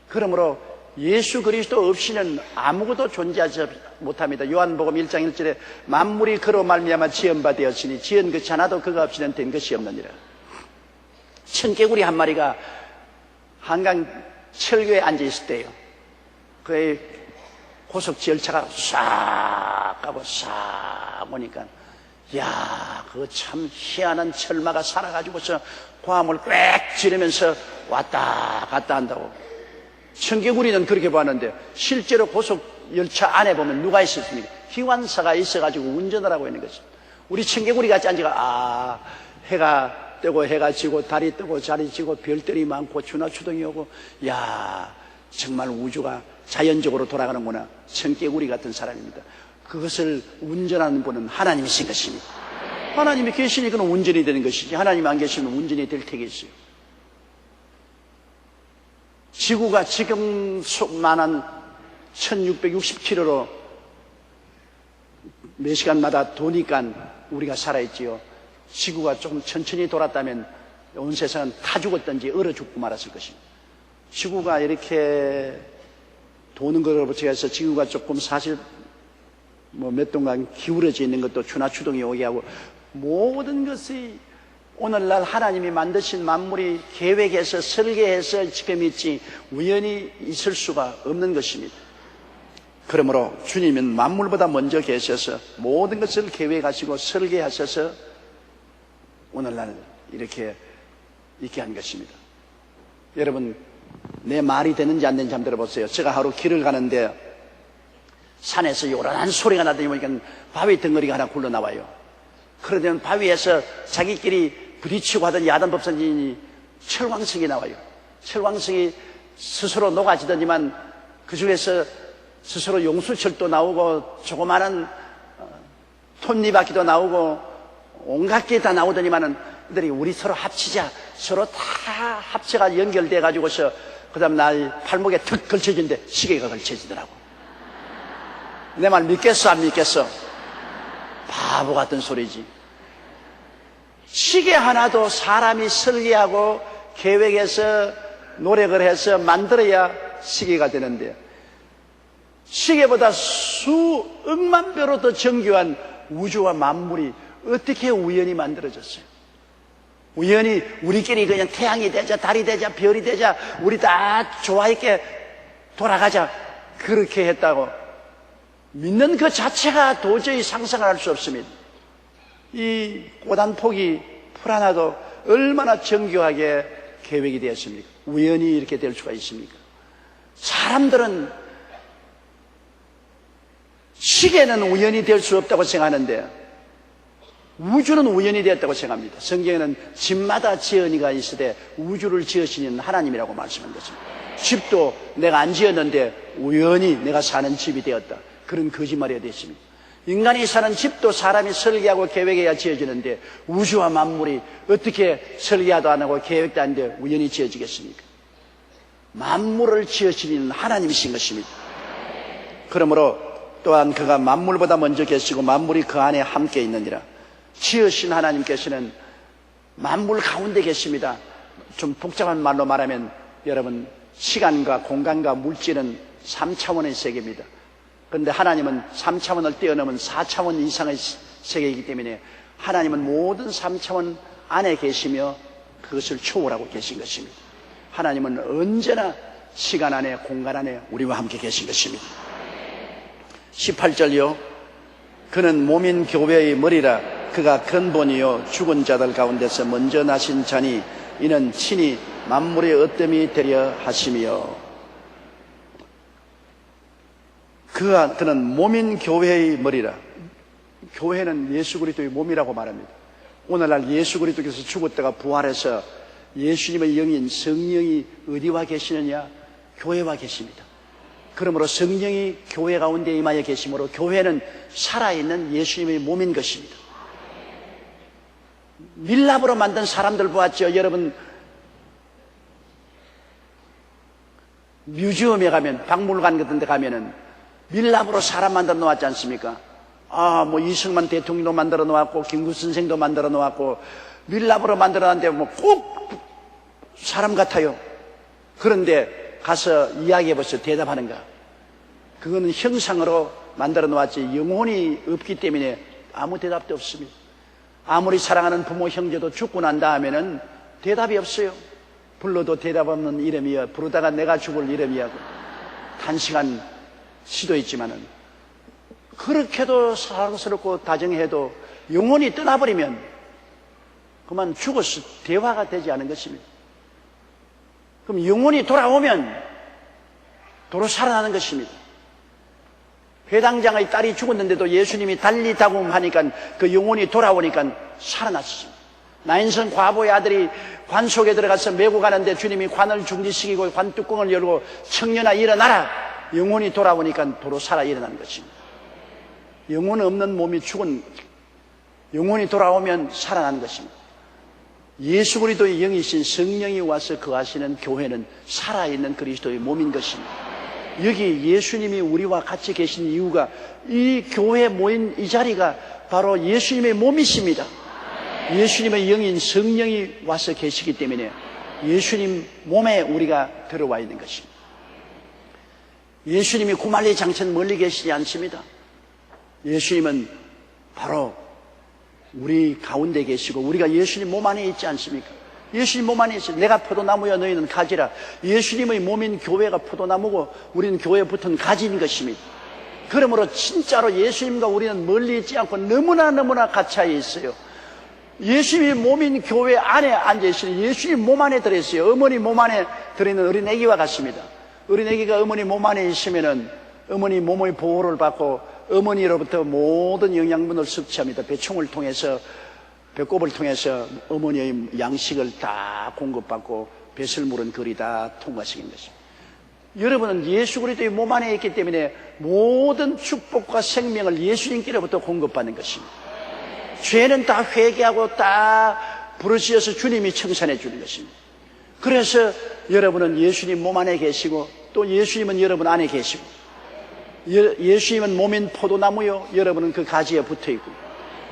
그러므로 예수 그리스도 없이는 아무것도 존재하지 못합니다. 요한복음 1장 1절에 만물이 그로 말미암아 지은 바 되었으니 지은 것이 하나도 그가 없이는 된 것이 없느니라. 청개구리 한 마리가 한강 철교에 앉아있을 때요. 그의 고속 열차가 싹 가고 싹 오니까 야, 그거 참 희한한 철마가 살아가지고서 고함을 꽥 지르면서 왔다 갔다 한다고. 청개구리는 그렇게 봤는데 실제로 고속 열차 안에 보면 누가 있었습니까? 기관사가 있어가지고 운전을 하고 있는 것입니다. 우리 청개구리 같이 앉아가 해가 뜨고 해가 지고 달이 뜨고 달이 지고 별들이 많고 추나추동이 오고 야, 정말 우주가 자연적으로 돌아가는구나. 청개구리 같은 사람입니다. 그것을 운전하는 분은 하나님이신 것입니다. 하나님이 계시니까 운전이 되는 것이지 하나님 안 계시면 운전이 될 테겠어요. 지구가 지금 속만한 1660km로 몇 시간마다 도니까 우리가 살아있지요. 지구가 조금 천천히 돌았다면 온 세상은 타 죽었든지 얼어 죽고 말았을 것입니다. 지구가 이렇게 도는 것으로 제가서 지구가 조금 사실 몇 동간 기울어져 있는 것도 추나추동이 오게 하고 모든 것이 오늘날 하나님이 만드신 만물이 계획해서 설계해서 지금 있지 우연히 있을 수가 없는 것입니다. 그러므로 주님은 만물보다 먼저 계셔서 모든 것을 계획하시고 설계하셔서 오늘날 이렇게 있게 한 것입니다. 여러분, 내 말이 되는지 안 되는지 한번 들어보세요. 제가 하루 길을 가는데 산에서 요란한 소리가 나더니 보니까 바위 덩어리가 하나 굴러나와요. 그러면 바위에서 자기끼리 부딪히고 하던 야단 법사진이 철왕성이 나와요. 철왕성이 스스로 녹아지더니만 그 중에서 스스로 용수철도 나오고 조그마한 톱니바퀴도 나오고 온갖 게 다 나오더니만은 그들이 우리 서로 합치자. 서로 다 합체가 연결돼 가지고서 그다음 날 팔목에 턱 걸쳐진데 시계가 걸쳐지더라고. 내 말 믿겠어 안 믿겠어? 바보 같은 소리지. 시계 하나도 사람이 설계하고 계획해서 노력을 해서 만들어야 시계가 되는데 시계보다 수억만 배로 더 정교한 우주와 만물이 어떻게 우연히 만들어졌어요? 우연히 우리끼리 그냥 태양이 되자 달이 되자 별이 되자 우리 다 좋아있게 돌아가자 그렇게 했다고 믿는 그 자체가 도저히 상상을 할 수 없습니다. 이 꽃 한 폭이 풀 하나도 얼마나 정교하게 계획이 되었습니까? 우연히 이렇게 될 수가 있습니까? 사람들은 시계는 우연히 될 수 없다고 생각하는데 우주는 우연히 되었다고 생각합니다. 성경에는 집마다 지은이가 있으되 우주를 지으시는 하나님이라고 말씀한 것입니다. 집도 내가 안 지었는데 우연히 내가 사는 집이 되었다. 그런 거짓말이 어디 있습니까? 인간이 사는 집도 사람이 설계하고 계획해야 지어지는데 우주와 만물이 어떻게 설계도 안 하고 계획도 안 돼 우연히 지어지겠습니까? 만물을 지으시는 하나님이신 것입니다. 그러므로 또한 그가 만물보다 먼저 계시고 만물이 그 안에 함께 있느니라. 지으신 하나님께서는 만물 가운데 계십니다. 좀 복잡한 말로 말하면 여러분 시간과 공간과 물질은 3차원의 세계입니다. 그런데 하나님은 3차원을 뛰어넘은 4차원 이상의 세계이기 때문에 하나님은 모든 3차원 안에 계시며 그것을 초월하고 계신 것입니다. 하나님은 언제나 시간 안에 공간 안에 우리와 함께 계신 것입니다. 18절요. 그는 몸인 교회의 머리라. 그가 근본이요 죽은 자들 가운데서 먼저 나신 자니 이는 친히 만물의 어뜸이 되려 하시며 그는 몸인 교회의 머리라. 교회는 예수 그리스도의 몸이라고 말합니다. 오늘날 예수 그리스도께서 죽었다가 부활해서 예수님의 영인 성령이 어디와 계시느냐? 교회와 계십니다. 그러므로 성령이 교회 가운데 임하여 계시므로 교회는 살아있는 예수님의 몸인 것입니다. 밀랍으로 만든 사람들 보았죠? 여러분 뮤지엄에 가면 박물관 같은 데 가면은 밀랍으로 사람 만들어 놓았지 않습니까? 뭐 이승만 대통령도 만들어 놓았고 김구 선생도 만들어 놓았고 밀랍으로 만들어 놨는데 뭐 꼭 사람 같아요. 그런데 가서 이야기해 보세요. 대답하는가? 그거는 형상으로 만들어 놓았지 영혼이 없기 때문에 아무 대답도 없습니다. 아무리 사랑하는 부모 형제도 죽고 난 다음에는 대답이 없어요. 불러도 대답 없는 이름이야. 부르다가 내가 죽을 이름이야. 단시간 시도했지만은 그렇게도 사랑스럽고 다정해도 영혼이 떠나버리면 그만 죽어서 대화가 되지 않은 것입니다. 그럼 영혼이 돌아오면 도로 살아나는 것입니다. 회당장의 딸이 죽었는데도 예수님이 달리다kum하니까 그 영혼이 돌아오니까 살아났습니다. 나인성 과부의 아들이 관 속에 들어가서 메고 가는데 주님이 관을 중지시키고 관 뚜껑을 열고 청년아 일어나라. 영혼이 돌아오니까 도로 살아 일어나는 것입니다. 영혼 없는 몸이 죽은 영혼이 돌아오면 살아나는 것입니다. 예수 그리스도의 영이신 성령이 와서 거하시는 교회는 살아있는 그리스도의 몸인 것입니다. 여기 예수님이 우리와 같이 계신 이유가 이 교회에 모인 이 자리가 바로 예수님의 몸이십니다. 예수님의 영인 성령이 와서 계시기 때문에 예수님 몸에 우리가 들어와 있는 것입니다. 예수님이 구말리 장천 멀리 계시지 않습니다. 예수님은 바로 우리 가운데 계시고 우리가 예수님 몸 안에 있지 않습니까? 예수님 몸 안에 있어요. 내가 포도나무여 너희는 가지라. 예수님의 몸인 교회가 포도나무고 우리는 교회에 붙은 가지인 것입니다. 그러므로 진짜로 예수님과 우리는 멀리 있지 않고 너무나 가까이 있어요. 예수님이 몸인 교회 안에 앉아있으니 예수님 몸 안에 들어있어요. 어머니 몸 안에 들어있는 어린애기와 같습니다. 어린애기가 어머니 몸 안에 있으면은 어머니 몸의 보호를 받고 어머니로부터 모든 영양분을 섭취합니다. 배충을 통해서 배꼽을 통해서 어머니의 양식을 다 공급받고 배설물은 거리 다 통과시킨 것입니다. 여러분은 예수 그리스도의 몸 안에 있기 때문에 모든 축복과 생명을 예수님께로부터 공급받는 것입니다. 죄는 다 회개하고 다 부르짖어서 주님이 청산해 주는 것입니다. 그래서 여러분은 예수님 몸 안에 계시고 또 예수님은 여러분 안에 계시고 예수님은 몸인 포도나무요 여러분은 그 가지에 붙어있고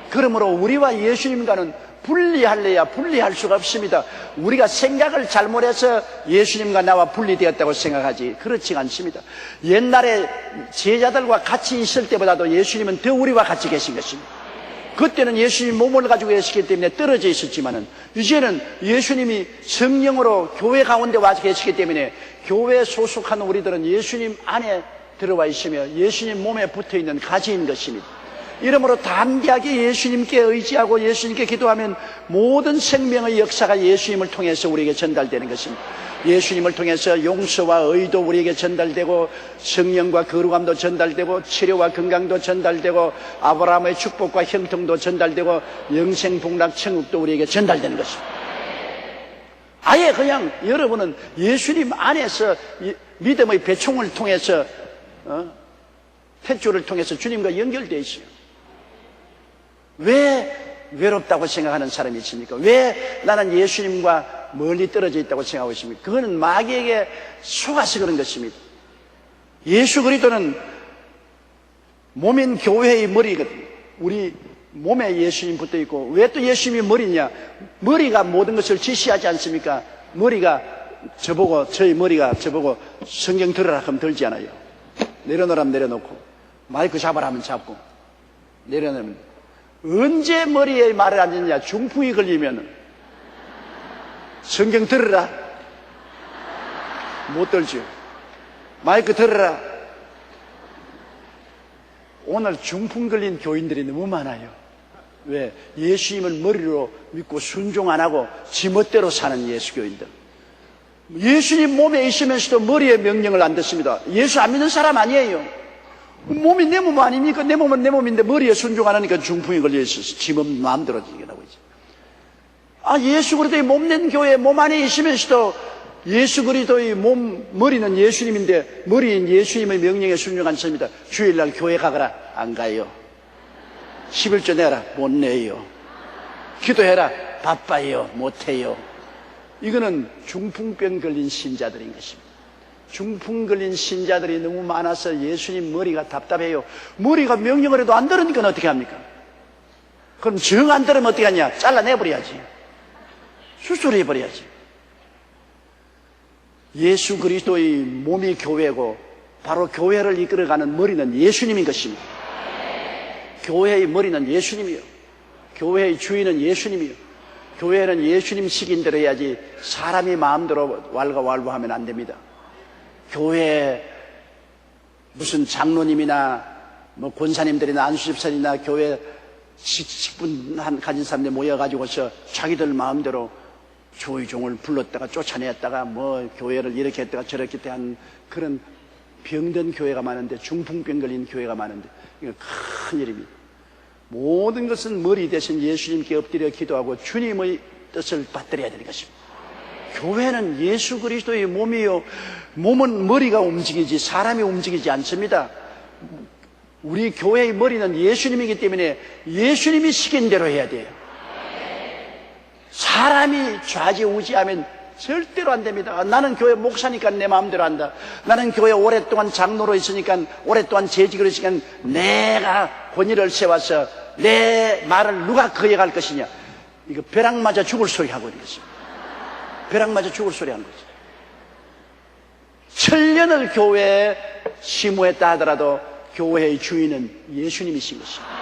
그러므로 우리와 예수님과는 분리할래야 분리할 수가 없습니다. 우리가 생각을 잘못해서 예수님과 나와 분리되었다고 생각하지 그렇지 않습니다. 옛날에 제자들과 같이 있을 때보다도 예수님은 더 우리와 같이 계신 것입니다. 그때는 예수님 몸을 가지고 계시기 때문에 떨어져 있었지만은 이제는 예수님이 성령으로 교회 가운데 와 계시기 때문에 교회에 소속한 우리들은 예수님 안에 들어와 있으며 예수님 몸에 붙어있는 가지인 것입니다. 이러므로 담대하게 예수님께 의지하고 예수님께 기도하면 모든 생명의 역사가 예수님을 통해서 우리에게 전달되는 것입니다. 예수님을 통해서 용서와 의도 우리에게 전달되고, 성령과 거룩함도 전달되고, 치료와 건강도 전달되고, 아브라함의 축복과 형통도 전달되고, 영생 복락 천국도 우리에게 전달되는 것입니다. 아예 그냥 여러분은 예수님 안에서 믿음의 배총을 통해서 탯줄을 통해서 주님과 연결되어 있어요. 왜 외롭다고 생각하는 사람이 있습니까? 왜 나는 예수님과 멀리 떨어져 있다고 생각하고 있습니까? 그거는 마귀에게 속아서 그런 것입니다. 예수 그리스도는 몸인 교회의 머리거든요. 우리 몸에 예수님 붙어 있고, 왜 또 예수님이 머리냐? 머리가 모든 것을 지시하지 않습니까? 머리가 저보고, 저희 머리가 저보고 성경 들으라 하면 들지 않아요. 내려놓으라면 내려놓고, 마이크 잡아라 하면 잡고, 내려놓으면. 언제 머리에 말을 안 듣냐? 중풍이 걸리면 성경 들으라, 못 들죠. 마이크 들으라. 오늘 중풍 걸린 교인들이 너무 많아요. 왜? 예수님을 머리로 믿고 순종 안 하고 지멋대로 사는 예수 교인들. 예수님 몸에 있으면서도 머리의 명령을 안 듣습니다. 예수 안 믿는 사람 아니에요. 몸이 내 몸 아닙니까? 내 몸은 내 몸인데 머리에 순종 안 하니까 중풍이 걸려 있어서 지몸 마음대로 얘기하고 있죠. 예수 그리스도의 몸낸 교회 몸 안에 있으면서도 예수 그리스도의 머리는 예수님인데 머리인 예수님의 명령에 순종한 사람입니다. 주일날 교회 가거라, 안 가요. 11조 내라, 못 내요. 기도해라, 바빠요, 못 해요. 이거는 중풍병 걸린 신자들인 것입니다. 중풍 걸린 신자들이 너무 많아서 예수님 머리가 답답해요. 머리가 명령을 해도 안 들으니까 어떻게 합니까? 그럼 정 안 들으면 어떻게 하냐? 잘라내버려야지. 수술해버려야지. 예수 그리스도의 몸이 교회고 바로 교회를 이끌어가는 머리는 예수님인 것입니다. 교회의 머리는 예수님이요. 교회의 주인은 예수님이요. 교회는 예수님 시킨 대로 해야지 사람이 마음대로 왈가왈부하면 안 됩니다. 교회 무슨 장로님이나 뭐 권사님들이나 안수집사님이나 교회 식분 가진 사람들 모여가지고서 자기들 마음대로 조의종을 불렀다가 쫓아냈다가 뭐 교회를 이렇게 했다가 저렇게 했다가 한 그런 병든 교회가 많은데, 중풍병 걸린 교회가 많은데, 이거 큰일입니다. 모든 것은 머리 대신 예수님께 엎드려 기도하고 주님의 뜻을 받들어야 되는 것입니다. 교회는 예수 그리스도의 몸이요. 몸은 머리가 움직이지 사람이 움직이지 않습니다. 우리 교회의 머리는 예수님이기 때문에 예수님이 시킨 대로 해야 돼요. 사람이 좌지우지하면 절대로 안 됩니다. 나는 교회 목사니까 내 마음대로 한다. 나는 교회 오랫동안 장로로 있으니까, 오랫동안 재직으로 있으니까 내가 권위를 세워서 내 말을 누가 거역할 것이냐. 이거 벼락 맞아 죽을 소리 하고 있는 것입니다. 벼락 맞아 죽을 소리 하는 거죠. 천년을 교회에 심우했다 하더라도 교회의 주인은 예수님이신 것입니다.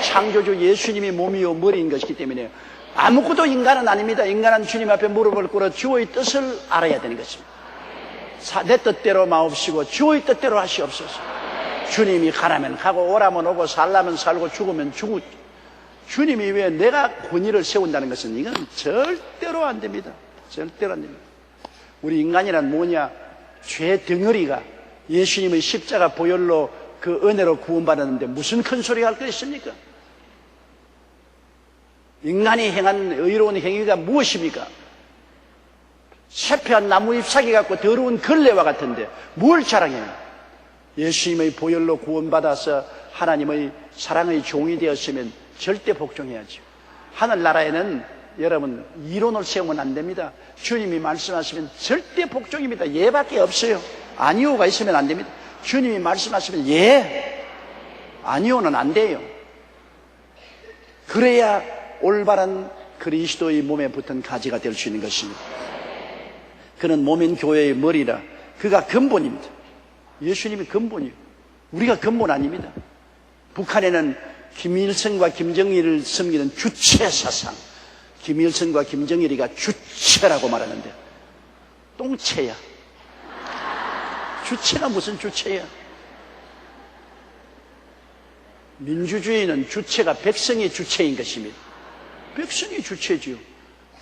창조주 예수님이 몸이요 머리인 것이기 때문에 아무것도 인간은 아닙니다. 인간은 주님 앞에 무릎을 꿇어 주의 뜻을 알아야 되는 것입니다. 내 뜻대로 마옵시고 주의 뜻대로 하시옵소서. 주님이 가라면 가고 오라면 오고 살라면 살고 죽으면 죽고, 주님이 왜 내가 권위를 세운다는 것은 이건 절대로 안 됩니다. 절대로 안 됩니다. 우리 인간이란 뭐냐? 죄 덩어리가 예수님의 십자가 보혈로 그 은혜로 구원받았는데 무슨 큰 소리가 할 거 있습니까? 인간이 행한 의로운 행위가 무엇입니까? 쇠폐한 나무 잎사귀 갖고 더러운 걸레와 같은데 뭘 자랑해요? 예수님의 보혈로 구원받아서 하나님의 사랑의 종이 되었으면 절대 복종해야죠. 하늘나라에는 여러분 이론을 세우면 안 됩니다. 주님이 말씀하시면 절대 복종입니다. 예밖에 없어요. 아니오가 있으면 안 됩니다. 주님이 말씀하시면 예, 아니오는 안 돼요. 그래야 올바른 그리스도의 몸에 붙은 가지가 될 수 있는 것입니다. 그는 몸인 교회의 머리라. 그가 근본입니다. 예수님이 근본이에요. 우리가 근본 아닙니다. 북한에는 김일성과 김정일을 섬기는 주체 사상, 김일성과 김정일이가 주체라고 말하는데 똥체야. 주체가 무슨 주체야? 민주주의는 주체가 백성이 주체인 것입니다. 백성이 주체지요.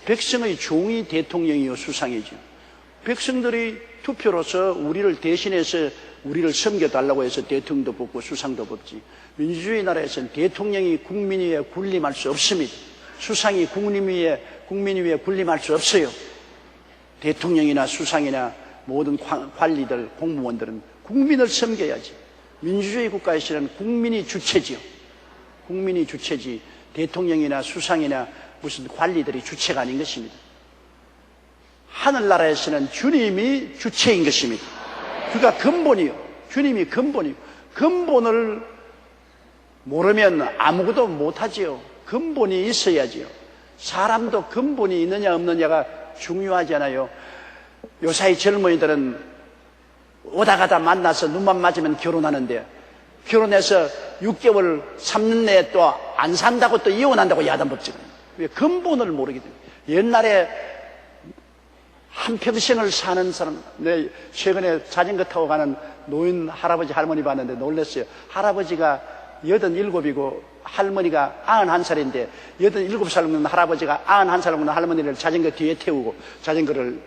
백성의 종이 대통령이요 수상이죠. 백성들이 투표로서 우리를 대신해서 우리를 섬겨달라고 해서 대통령도 뽑고 수상도 뽑지. 민주주의 나라에서는 대통령이 국민 위에 군림할 수 없습니다. 수상이 국민 위에 군림할 수 없어요. 대통령이나 수상이나 모든 관리들, 공무원들은 국민을 섬겨야지. 민주주의 국가에서는 국민이 주체지요. 국민이 주체지 대통령이나 수상이나 무슨 관리들이 주체가 아닌 것입니다. 하늘나라에서는 주님이 주체인 것입니다. 그가 근본이요. 주님이 근본이요. 근본을 모르면 아무것도 못하지요. 근본이 있어야지요. 사람도 근본이 있느냐 없느냐가 중요하잖아요. 요사이 젊은이들은 오다 가다 만나서 눈만 맞으면 결혼하는데 결혼해서 6개월 3년 내에 또 안 산다고 또 이혼한다고 야단법칙은 왜 근본을 모르기 때문에. 옛날에 한평생을 사는 사람, 내 최근에 자전거 타고 가는 노인 할아버지 할머니 봤는데 놀랐어요. 할아버지가 87이고 할머니가 91살인데 87살 먹는 할아버지가 91살 먹는 할머니를 자전거 뒤에 태우고 자전거를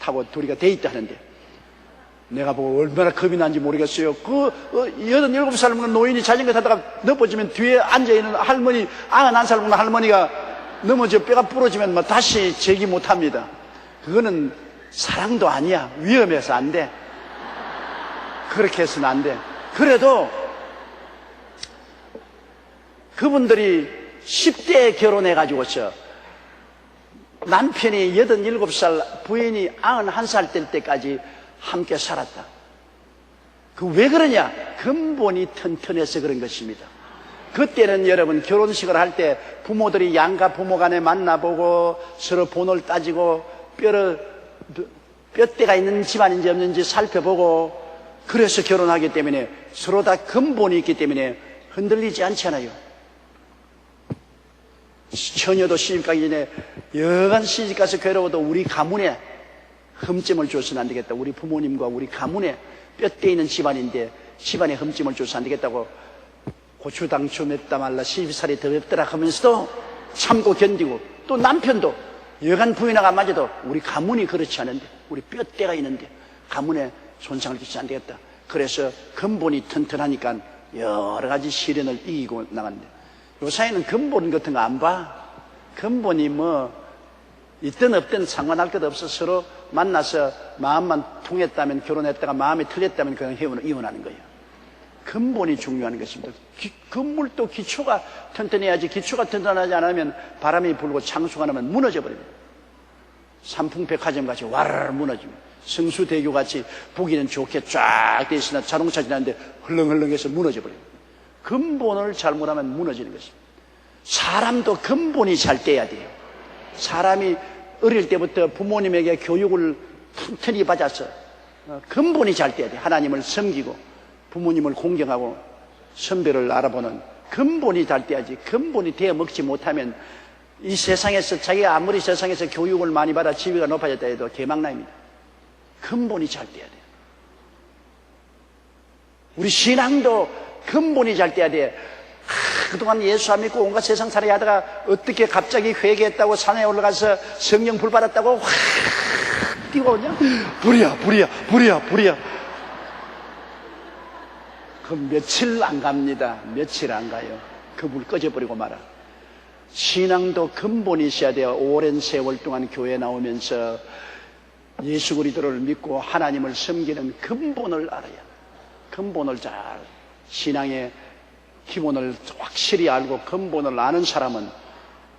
타고 둘이가 데이트 하는데 내가 보고 얼마나 겁이 난지 모르겠어요. 87살 먹는 노인이 자전거 타다가 넘어지면 뒤에 앉아있는 할머니, 91살 먹는 할머니가 넘어져 뼈가 부러지면 뭐 다시 재기 못합니다. 그거는 사랑도 아니야. 위험해서 안 돼. 그렇게 해서는 안 돼. 그래도 그분들이 10대에 결혼해가지고서 남편이 87살, 부인이 91살 될 때까지 함께 살았다. 그 왜 그러냐? 근본이 튼튼해서 그런 것입니다. 그때는 여러분 결혼식을 할 때 부모들이 양가 부모 간에 만나보고 서로 본을 따지고 뼈대가 있는 집안인지 없는지 살펴보고 그래서 결혼하기 때문에 서로 다 근본이 있기 때문에 흔들리지 않잖아요. 처녀도 시집가기 전에 여간 시집가서 괴로워도 우리 가문에 흠집을 줘서는 안 되겠다. 우리 부모님과 우리 가문에 뼈대 있는 집안인데 집안에 흠집을 줘서 안 되겠다고 고추당초 맵다 말라 12살이 더 맵더라 하면서도 참고 견디고 또 남편도 여간 부인하고 맞아도 우리 가문이 그렇지 않은데 우리 뼈대가 있는데 가문에 손상을 주지 안 되겠다. 그래서 근본이 튼튼하니까 여러 가지 시련을 이기고 나갔는데 요사이는 근본 같은 거 안 봐. 근본이 뭐 있든 없든 상관할 것 없어. 서로 만나서 마음만 통했다면 결혼했다가 마음이 틀렸다면 그냥 이혼하는 거예요. 근본이 중요한 것입니다. 건물도 기초가 튼튼해야지. 기초가 튼튼하지 않으면 바람이 불고 창수가 나면 무너져 버립니다. 삼풍백화점 같이 와르르 무너집니다. 성수대교 같이 보기는 좋게 쫙 돼 있으나 자동차 지나는데 헐렁헐렁해서 무너져 버립니다. 근본을 잘못하면 무너지는 것입니다. 사람도 근본이 잘 돼야 돼요. 사람이 어릴 때부터 부모님에게 교육을 튼튼히 받아서 근본이 잘 돼야 돼요. 하나님을 섬기고 부모님을 공경하고 선배를 알아보는 근본이 잘 돼야지. 근본이 되어 먹지 못하면 이 세상에서 자기가 아무리 세상에서 교육을 많이 받아 지위가 높아졌다 해도 개망나입니다. 근본이 잘 돼야 돼요. 우리 신앙도 근본이 잘 돼야 돼. 그동안 예수 안 믿고 온갖 세상 살이 하다가 어떻게 갑자기 회개했다고 산에 올라가서 성령 불 받았다고 확 뛰어오냐? 불이야. 그 며칠 안 갑니다. 며칠 안 가요. 그 불 꺼져버리고 말아. 신앙도 근본이 있어야 돼요. 오랜 세월 동안 교회 나오면서 예수 그리스도를 믿고 하나님을 섬기는 근본을 알아야 근본을 잘 신앙의 기본을 확실히 알고 근본을 아는 사람은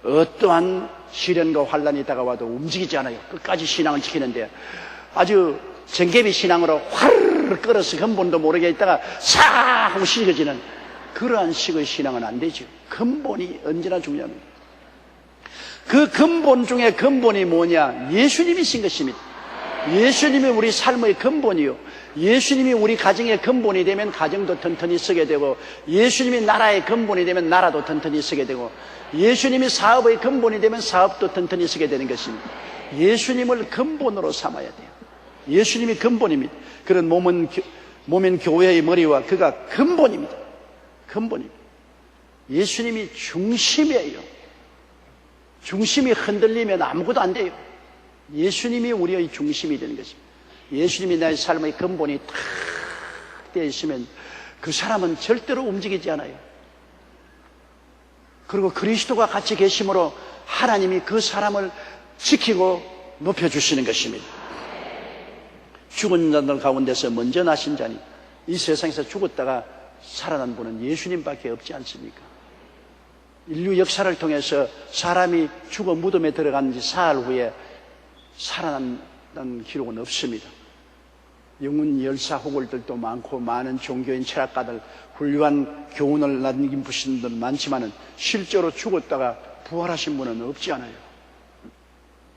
어떠한 시련과 환란이 다가와도 움직이지 않아요. 끝까지 신앙을 지키는데 아주 정개비 신앙으로 화르르 끌어서 근본도 모르게 있다가 싹 하고 식어지는 그러한 식의 신앙은 안 되죠. 근본이 언제나 중요합니다. 그 근본 중에 근본이 뭐냐? 예수님이신 것입니다. 예수님이 우리 삶의 근본이요. 예수님이 우리 가정의 근본이 되면 가정도 튼튼히 서게 되고, 예수님이 나라의 근본이 되면 나라도 튼튼히 서게 되고, 예수님이 사업의 근본이 되면 사업도 튼튼히 서게 되는 것입니다. 예수님을 근본으로 삼아야 돼요. 예수님이 근본입니다. 그런 몸은 교회의 머리와 그가 근본입니다. 근본입니다. 예수님이 중심이에요. 중심이 흔들리면 아무것도 안 돼요. 예수님이 우리의 중심이 되는 것입니다. 예수님이 나의 삶의 근본이 탁 되어 있으면 그 사람은 절대로 움직이지 않아요. 그리고 그리스도가 같이 계심으로 하나님이 그 사람을 지키고 높여주시는 것입니다. 죽은 자들 가운데서 먼저 나신 자니 이 세상에서 죽었다가 살아난 분은 예수님밖에 없지 않습니까? 인류 역사를 통해서 사람이 죽어 무덤에 들어간 지 사흘 후에 살아난 기록은 없습니다. 영문 열사 호걸들도 많고 많은 종교인 철학가들 훌륭한 교훈을 남긴 분들 많지만은 실제로 죽었다가 부활하신 분은 없지 않아요.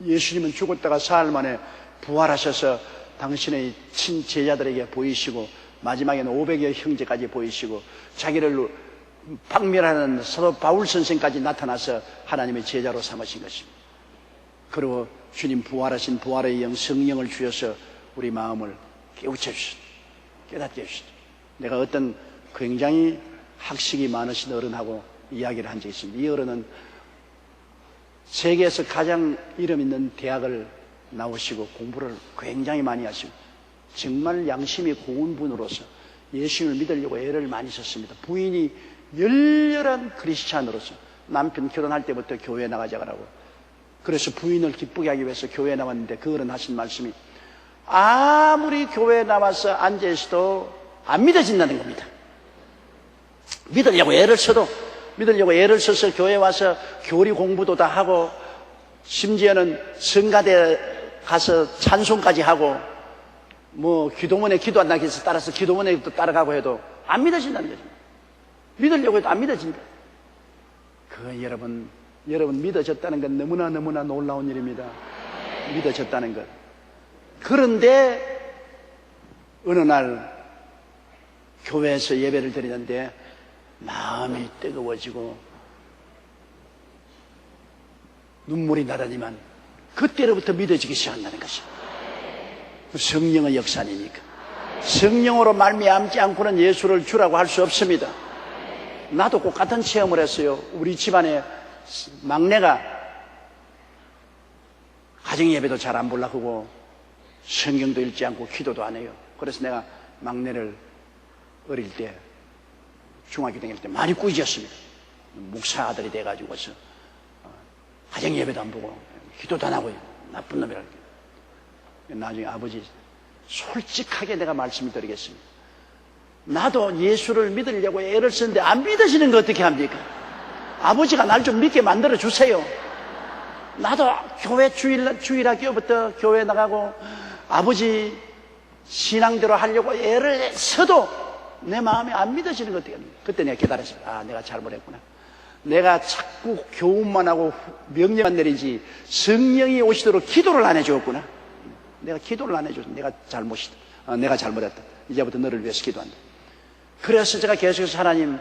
예수님은 죽었다가 사흘 만에 부활하셔서 당신의 친제자들에게 보이시고 마지막에는 500여 형제까지 보이시고 자기를 박멸하는 사도 바울 선생까지 나타나서 하나님의 제자로 삼으신 것입니다. 그리고 주님 부활하신 부활의 영 성령을 주셔서 우리 마음을 깨우쳐 주시죠. 깨닫게 해주시죠. 내가 어떤 굉장히 학식이 많으신 어른하고 이야기를 한 적이 있습니다. 이 어른은 세계에서 가장 이름 있는 대학을 나오시고 공부를 굉장히 많이 하시고 정말 양심이 고운 분으로서 예수님을 믿으려고 애를 많이 썼습니다. 부인이 열렬한 크리스찬으로서 남편 결혼할 때부터 교회에 나가자고 하고 그래서 부인을 기쁘게 하기 위해서 교회에 나왔는데 그 어른 하신 말씀이 아무리 교회에 나와서 앉아있어도 안 믿어진다는 겁니다. 믿으려고 애를 써서 교회에 와서 교리 공부도 다 하고 심지어는 성가대 가서 찬송까지 하고 뭐 기도문에 기도한다고 해서 따라서 기도문에 또 따라가고 해도 안 믿어진다는 거죠. 믿으려고 해도 안 믿어진다. 그 여러분 믿어졌다는 건 너무나 놀라운 일입니다. 믿어졌다는 것. 그런데 어느 날 교회에서 예배를 드리는데 마음이 뜨거워지고 눈물이 나더니만 그때로부터 믿어지기 시작한다는 것입니다. 성령의 역사 아닙니까? 성령으로 말미암지 않고는 예수를 주라고 할 수 없습니다. 나도 꼭 같은 체험을 했어요. 우리 집안에 막내가 가정예배도 잘 안 보려고 하고 성경도 읽지 않고 기도도 안 해요. 그래서 내가 막내를 어릴 때 중학교 다닐 때 많이 꾸짖었습니다. 목사 아들이 돼가지고서 가정예배도 안 보고 기도도 안 하고 나쁜 놈이라고. 나중에 아버지 솔직하게 내가 말씀을 드리겠습니다. 나도 예수를 믿으려고 애를 쓰는데 안 믿으시는 거 어떻게 합니까? 아버지가 날 좀 믿게 만들어 주세요. 나도 교회 주일학교부터 교회 나가고 아버지 신앙대로 하려고 애를 써도 내 마음이 안 믿어지는 거 어떻게 합니까? 그때 내가 깨달았습니다. 아, 내가 잘못했구나. 내가 자꾸 교훈만 하고 명령만 내리지 성령이 오시도록 기도를 안 해주었구나. 내가 기도를 안 해줘서 내가 잘못이다. 내가 잘못했다. 이제부터 너를 위해서 기도한다. 그래서 제가 계속해서 하나님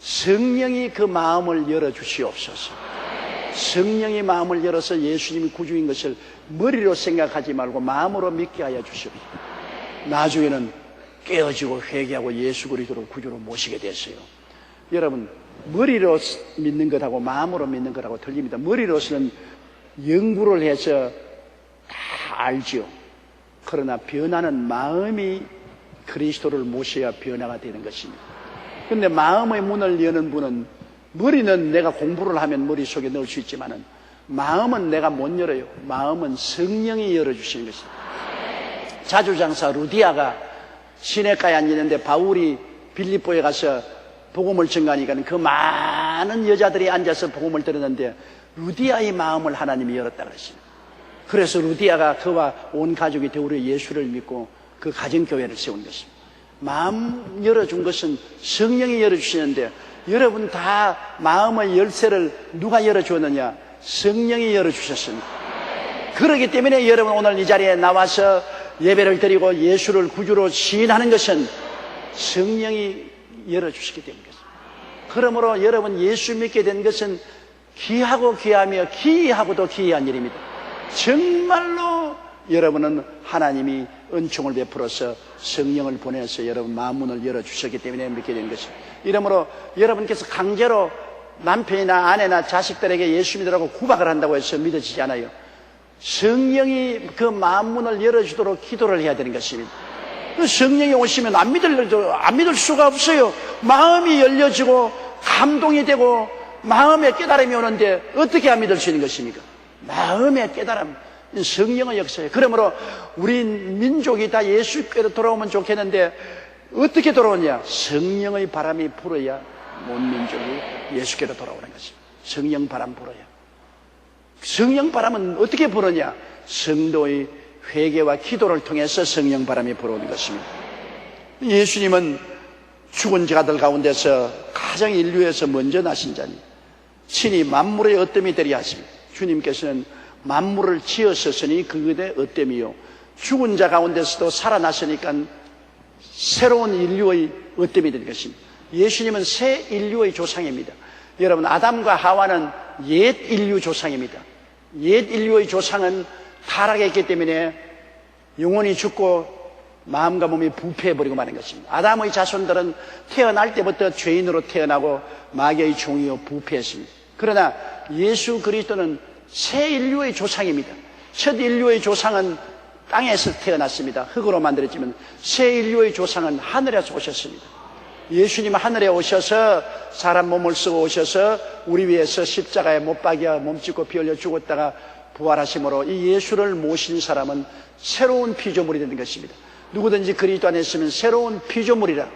성령이 그 마음을 열어주시옵소서. 성령이 마음을 열어서 예수님이 구주인 것을 머리로 생각하지 말고 마음으로 믿게 하여 주시옵소서. 나중에는 깨어지고 회개하고 예수 그리스도를 구주로 모시게 됐어요. 여러분 머리로 믿는 것하고 마음으로 믿는 것하고 틀립니다. 머리로서는 연구를 해서 다 알지요. 그러나 변화는 마음이 그리스도를 모셔야 변화가 되는 것입니다. 그런데 마음의 문을 여는 분은 머리는 내가 공부를 하면 머릿속에 넣을 수 있지만은 마음은 내가 못 열어요. 마음은 성령이 열어주시는 것입니다. 자주장사 루디아가 시내가에 앉았는데 바울이 빌립보에 가서 복음을 전가하니까 그 많은 여자들이 앉아서 복음을 들었는데 루디아의 마음을 하나님이 열었다 그랬습니다. 그래서 루디아가 그와 온 가족이 되우려 예수를 믿고 그 가정교회를 세운 것입니다. 마음 열어준 것은 성령이 열어주시는데 여러분 다 마음의 열쇠를 누가 열어주었느냐? 성령이 열어주셨습니다. 그렇기 때문에 여러분 오늘 이 자리에 나와서 예배를 드리고 예수를 구주로 시인하는 것은 성령이 열어주시기 때문입니다. 그러므로 여러분 예수 믿게 된 것은 귀하고 귀하며 기이하고도 기이한 일입니다. 정말로 여러분은 하나님이 은총을 베풀어서 성령을 보내서 여러분 마음문을 열어주셨기 때문에 믿게 된 것입니다. 이러므로 여러분께서 강제로 남편이나 아내나 자식들에게 예수 믿으라고 구박을 한다고 해서 믿어지지 않아요. 성령이 그 마음문을 열어주도록 기도를 해야 되는 것입니다. 그 성령이 오시면 안 믿을 수가 없어요. 마음이 열려지고 감동이 되고 마음의 깨달음이 오는데 어떻게 안 믿을 수 있는 것입니까? 마음의 깨달음, 성령의 역사예요. 그러므로 우리 민족이 다 예수께로 돌아오면 좋겠는데 어떻게 돌아오냐? 성령의 바람이 불어야 온 민족이 예수께로 돌아오는 것입니다. 성령 바람 불어야. 성령 바람은 어떻게 불어냐? 성도의 회개와 기도를 통해서 성령 바람이 불어오는 것입니다. 예수님은 죽은 자들 가운데서 가장 인류에서 먼저 나신 자니 친히 만물의 어뜸이 되려 하십니다. 주님께서는 만물을 지으셨으니 그것의 어뜸이요, 죽은 자 가운데서도 살아났으니까 새로운 인류의 어뜸이 될 것입니다. 예수님은 새 인류의 조상입니다. 여러분, 아담과 하와는 옛 인류 조상입니다. 옛 인류의 조상은 타락했기 때문에 영혼이 죽고 마음과 몸이 부패해버리고 마는 것입니다. 아담의 자손들은 태어날 때부터 죄인으로 태어나고 마귀의 종이요 부패했습니다. 그러나 예수 그리스도는 새 인류의 조상입니다. 첫 인류의 조상은 땅에서 태어났습니다. 흙으로 만들어지면 새 인류의 조상은 하늘에서 오셨습니다. 예수님은 하늘에 오셔서 사람 몸을 쓰고 오셔서 우리 위해서 십자가에 못 박여 몸짓고 피 흘려 죽었다가 부활하심으로 이 예수를 모신 사람은 새로운 피조물이 되는 것입니다. 누구든지 그리스도 안에 있으면 새로운 피조물이라,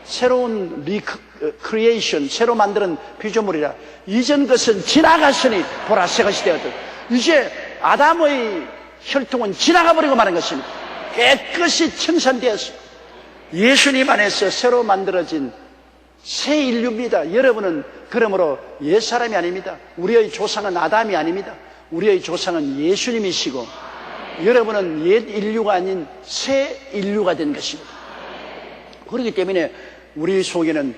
새로운 리크리에이션, 새로 만드는 피조물이라. 이전 것은 지나갔으니 보라 새 것이 되었다. 이제 아담의 혈통은 지나가버리고 마는 것입니다. 깨끗이 청산되었습니다. 예수님 안에서 새로 만들어진 새 인류입니다. 여러분은 그러므로 옛사람이 아닙니다. 우리의 조상은 아담이 아닙니다. 우리의 조상은 예수님이시고 여러분은 옛 인류가 아닌 새 인류가 된 것입니다. 그렇기 때문에 우리 속에는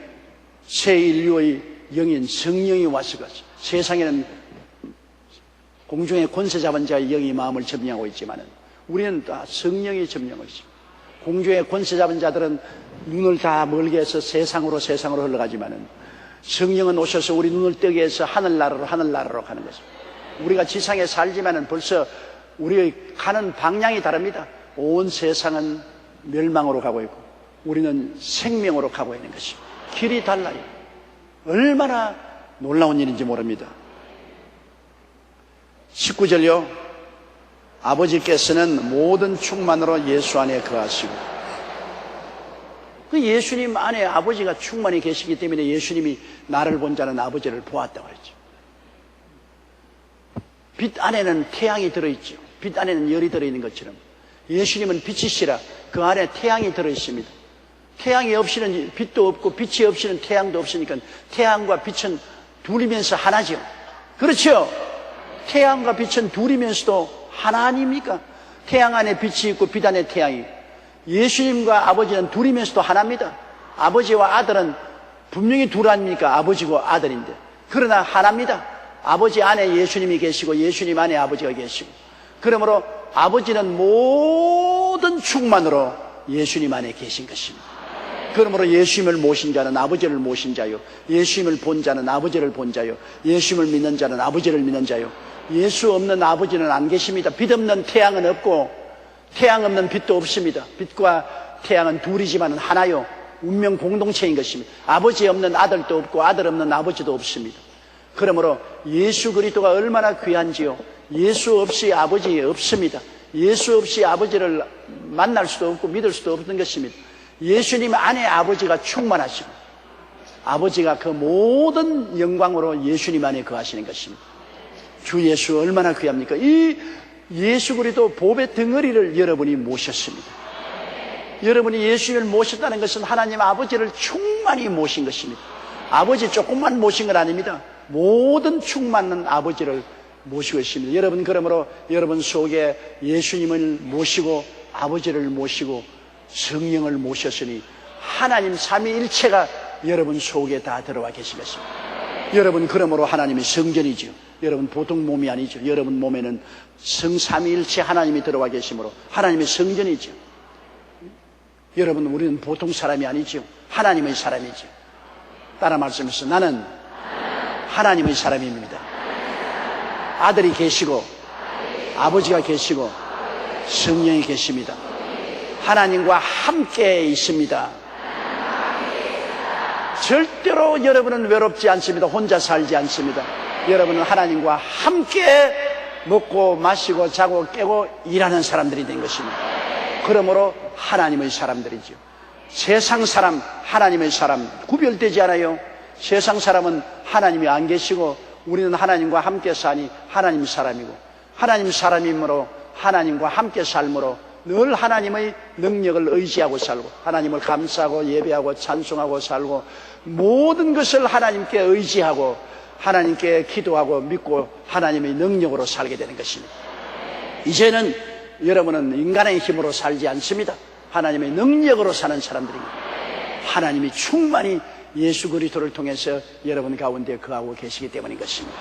새 인류의 영인 성령이 와서 세상에는 공중의 권세 잡은 자의 영이 마음을 점령하고 있지만 우리는 다 성령이 점령하고 있습니다. 공중의 권세 잡은 자들은 눈을 다 멀게 해서 세상으로 흘러가지만 성령은 오셔서 우리 눈을 뜨게 해서 하늘나라로 가는 것입니다. 우리가 지상에 살지만 벌써 우리의 가는 방향이 다릅니다. 온 세상은 멸망으로 가고 있고 우리는 생명으로 가고 있는 것입니다. 길이 달라요. 얼마나 놀라운 일인지 모릅니다. 19절요. 아버지께서는 모든 충만으로 예수 안에 거하시고, 그 예수님 안에 아버지가 충만히 계시기 때문에 예수님이 나를 본 자는 아버지를 보았다고 그랬죠. 빛 안에는 태양이 들어있죠. 빛 안에는 열이 들어있는 것처럼 예수님은 빛이시라 그 안에 태양이 들어있습니다. 태양이 없이는 빛도 없고 빛이 없이는 태양도 없으니까 태양과 빛은 둘이면서 하나죠. 그렇죠? 태양과 빛은 둘이면서도 하나 아닙니까? 태양 안에 빛이 있고 빛 안에 태양이. 예수님과 아버지는 둘이면서도 하나입니다. 아버지와 아들은 분명히 둘 아닙니까? 아버지고 아들인데. 그러나 하나입니다. 아버지 안에 예수님이 계시고 예수님 안에 아버지가 계시고, 그러므로 아버지는 모든 충만으로 예수님 안에 계신 것입니다. 그러므로 예수님을 모신 자는 아버지를 모신 자요, 예수님을 본 자는 아버지를 본 자요, 예수님을 믿는 자는 아버지를 믿는 자요. 예수 없는 아버지는 안 계십니다. 빛 없는 태양은 없고 태양 없는 빛도 없습니다. 빛과 태양은 둘이지만 하나요, 운명 공동체인 것입니다. 아버지 없는 아들도 없고 아들 없는 아버지도 없습니다. 그러므로 예수 그리스도가 얼마나 귀한지요. 예수 없이 아버지 없습니다. 예수 없이 아버지를 만날 수도 없고 믿을 수도 없는 것입니다. 예수님 안에 아버지가 충만하시고 아버지가 그 모든 영광으로 예수님 안에 거하시는 것입니다. 주 예수 얼마나 귀합니까? 이 예수 그리스도 보배 덩어리를 여러분이 모셨습니다. 여러분이 예수님을 모셨다는 것은 하나님 아버지를 충만히 모신 것입니다. 아버지 조금만 모신 건 아닙니다. 모든 충만한 아버지를 모시고 있습니다. 여러분, 그러므로 여러분 속에 예수님을 모시고 아버지를 모시고 성령을 모셨으니 하나님 삼위일체가 여러분 속에 다 들어와 계신 것입니다. 여러분, 그러므로 하나님의 성전이죠. 여러분 보통 몸이 아니죠. 여러분 몸에는 성삼위일체 하나님이 들어와 계시므로 하나님의 성전이죠. 여러분, 우리는 보통 사람이 아니죠. 하나님의 사람이죠. 따라 말씀하셔서 나는 하나님의 사람입니다. 아들이 계시고 아버지가 계시고 성령이 계십니다. 하나님과 함께 있습니다. 절대로 여러분은 외롭지 않습니다. 혼자 살지 않습니다. 여러분은 하나님과 함께 먹고 마시고 자고 깨고 일하는 사람들이 된 것입니다. 그러므로 하나님의 사람들이죠. 세상 사람, 하나님의 사람 구별되지 않아요. 세상 사람은 하나님이 안 계시고 우리는 하나님과 함께 사니 하나님 사람이고, 하나님 사람이므로 하나님과 함께 살므로 늘 하나님의 능력을 의지하고 살고 하나님을 감사하고 예배하고 찬송하고 살고 모든 것을 하나님께 의지하고 하나님께 기도하고 믿고 하나님의 능력으로 살게 되는 것입니다. 이제는 여러분은 인간의 힘으로 살지 않습니다. 하나님의 능력으로 사는 사람들입니다. 하나님이 충만히 예수 그리스도를 통해서 여러분 가운데 거하고 계시기 때문인 것입니다.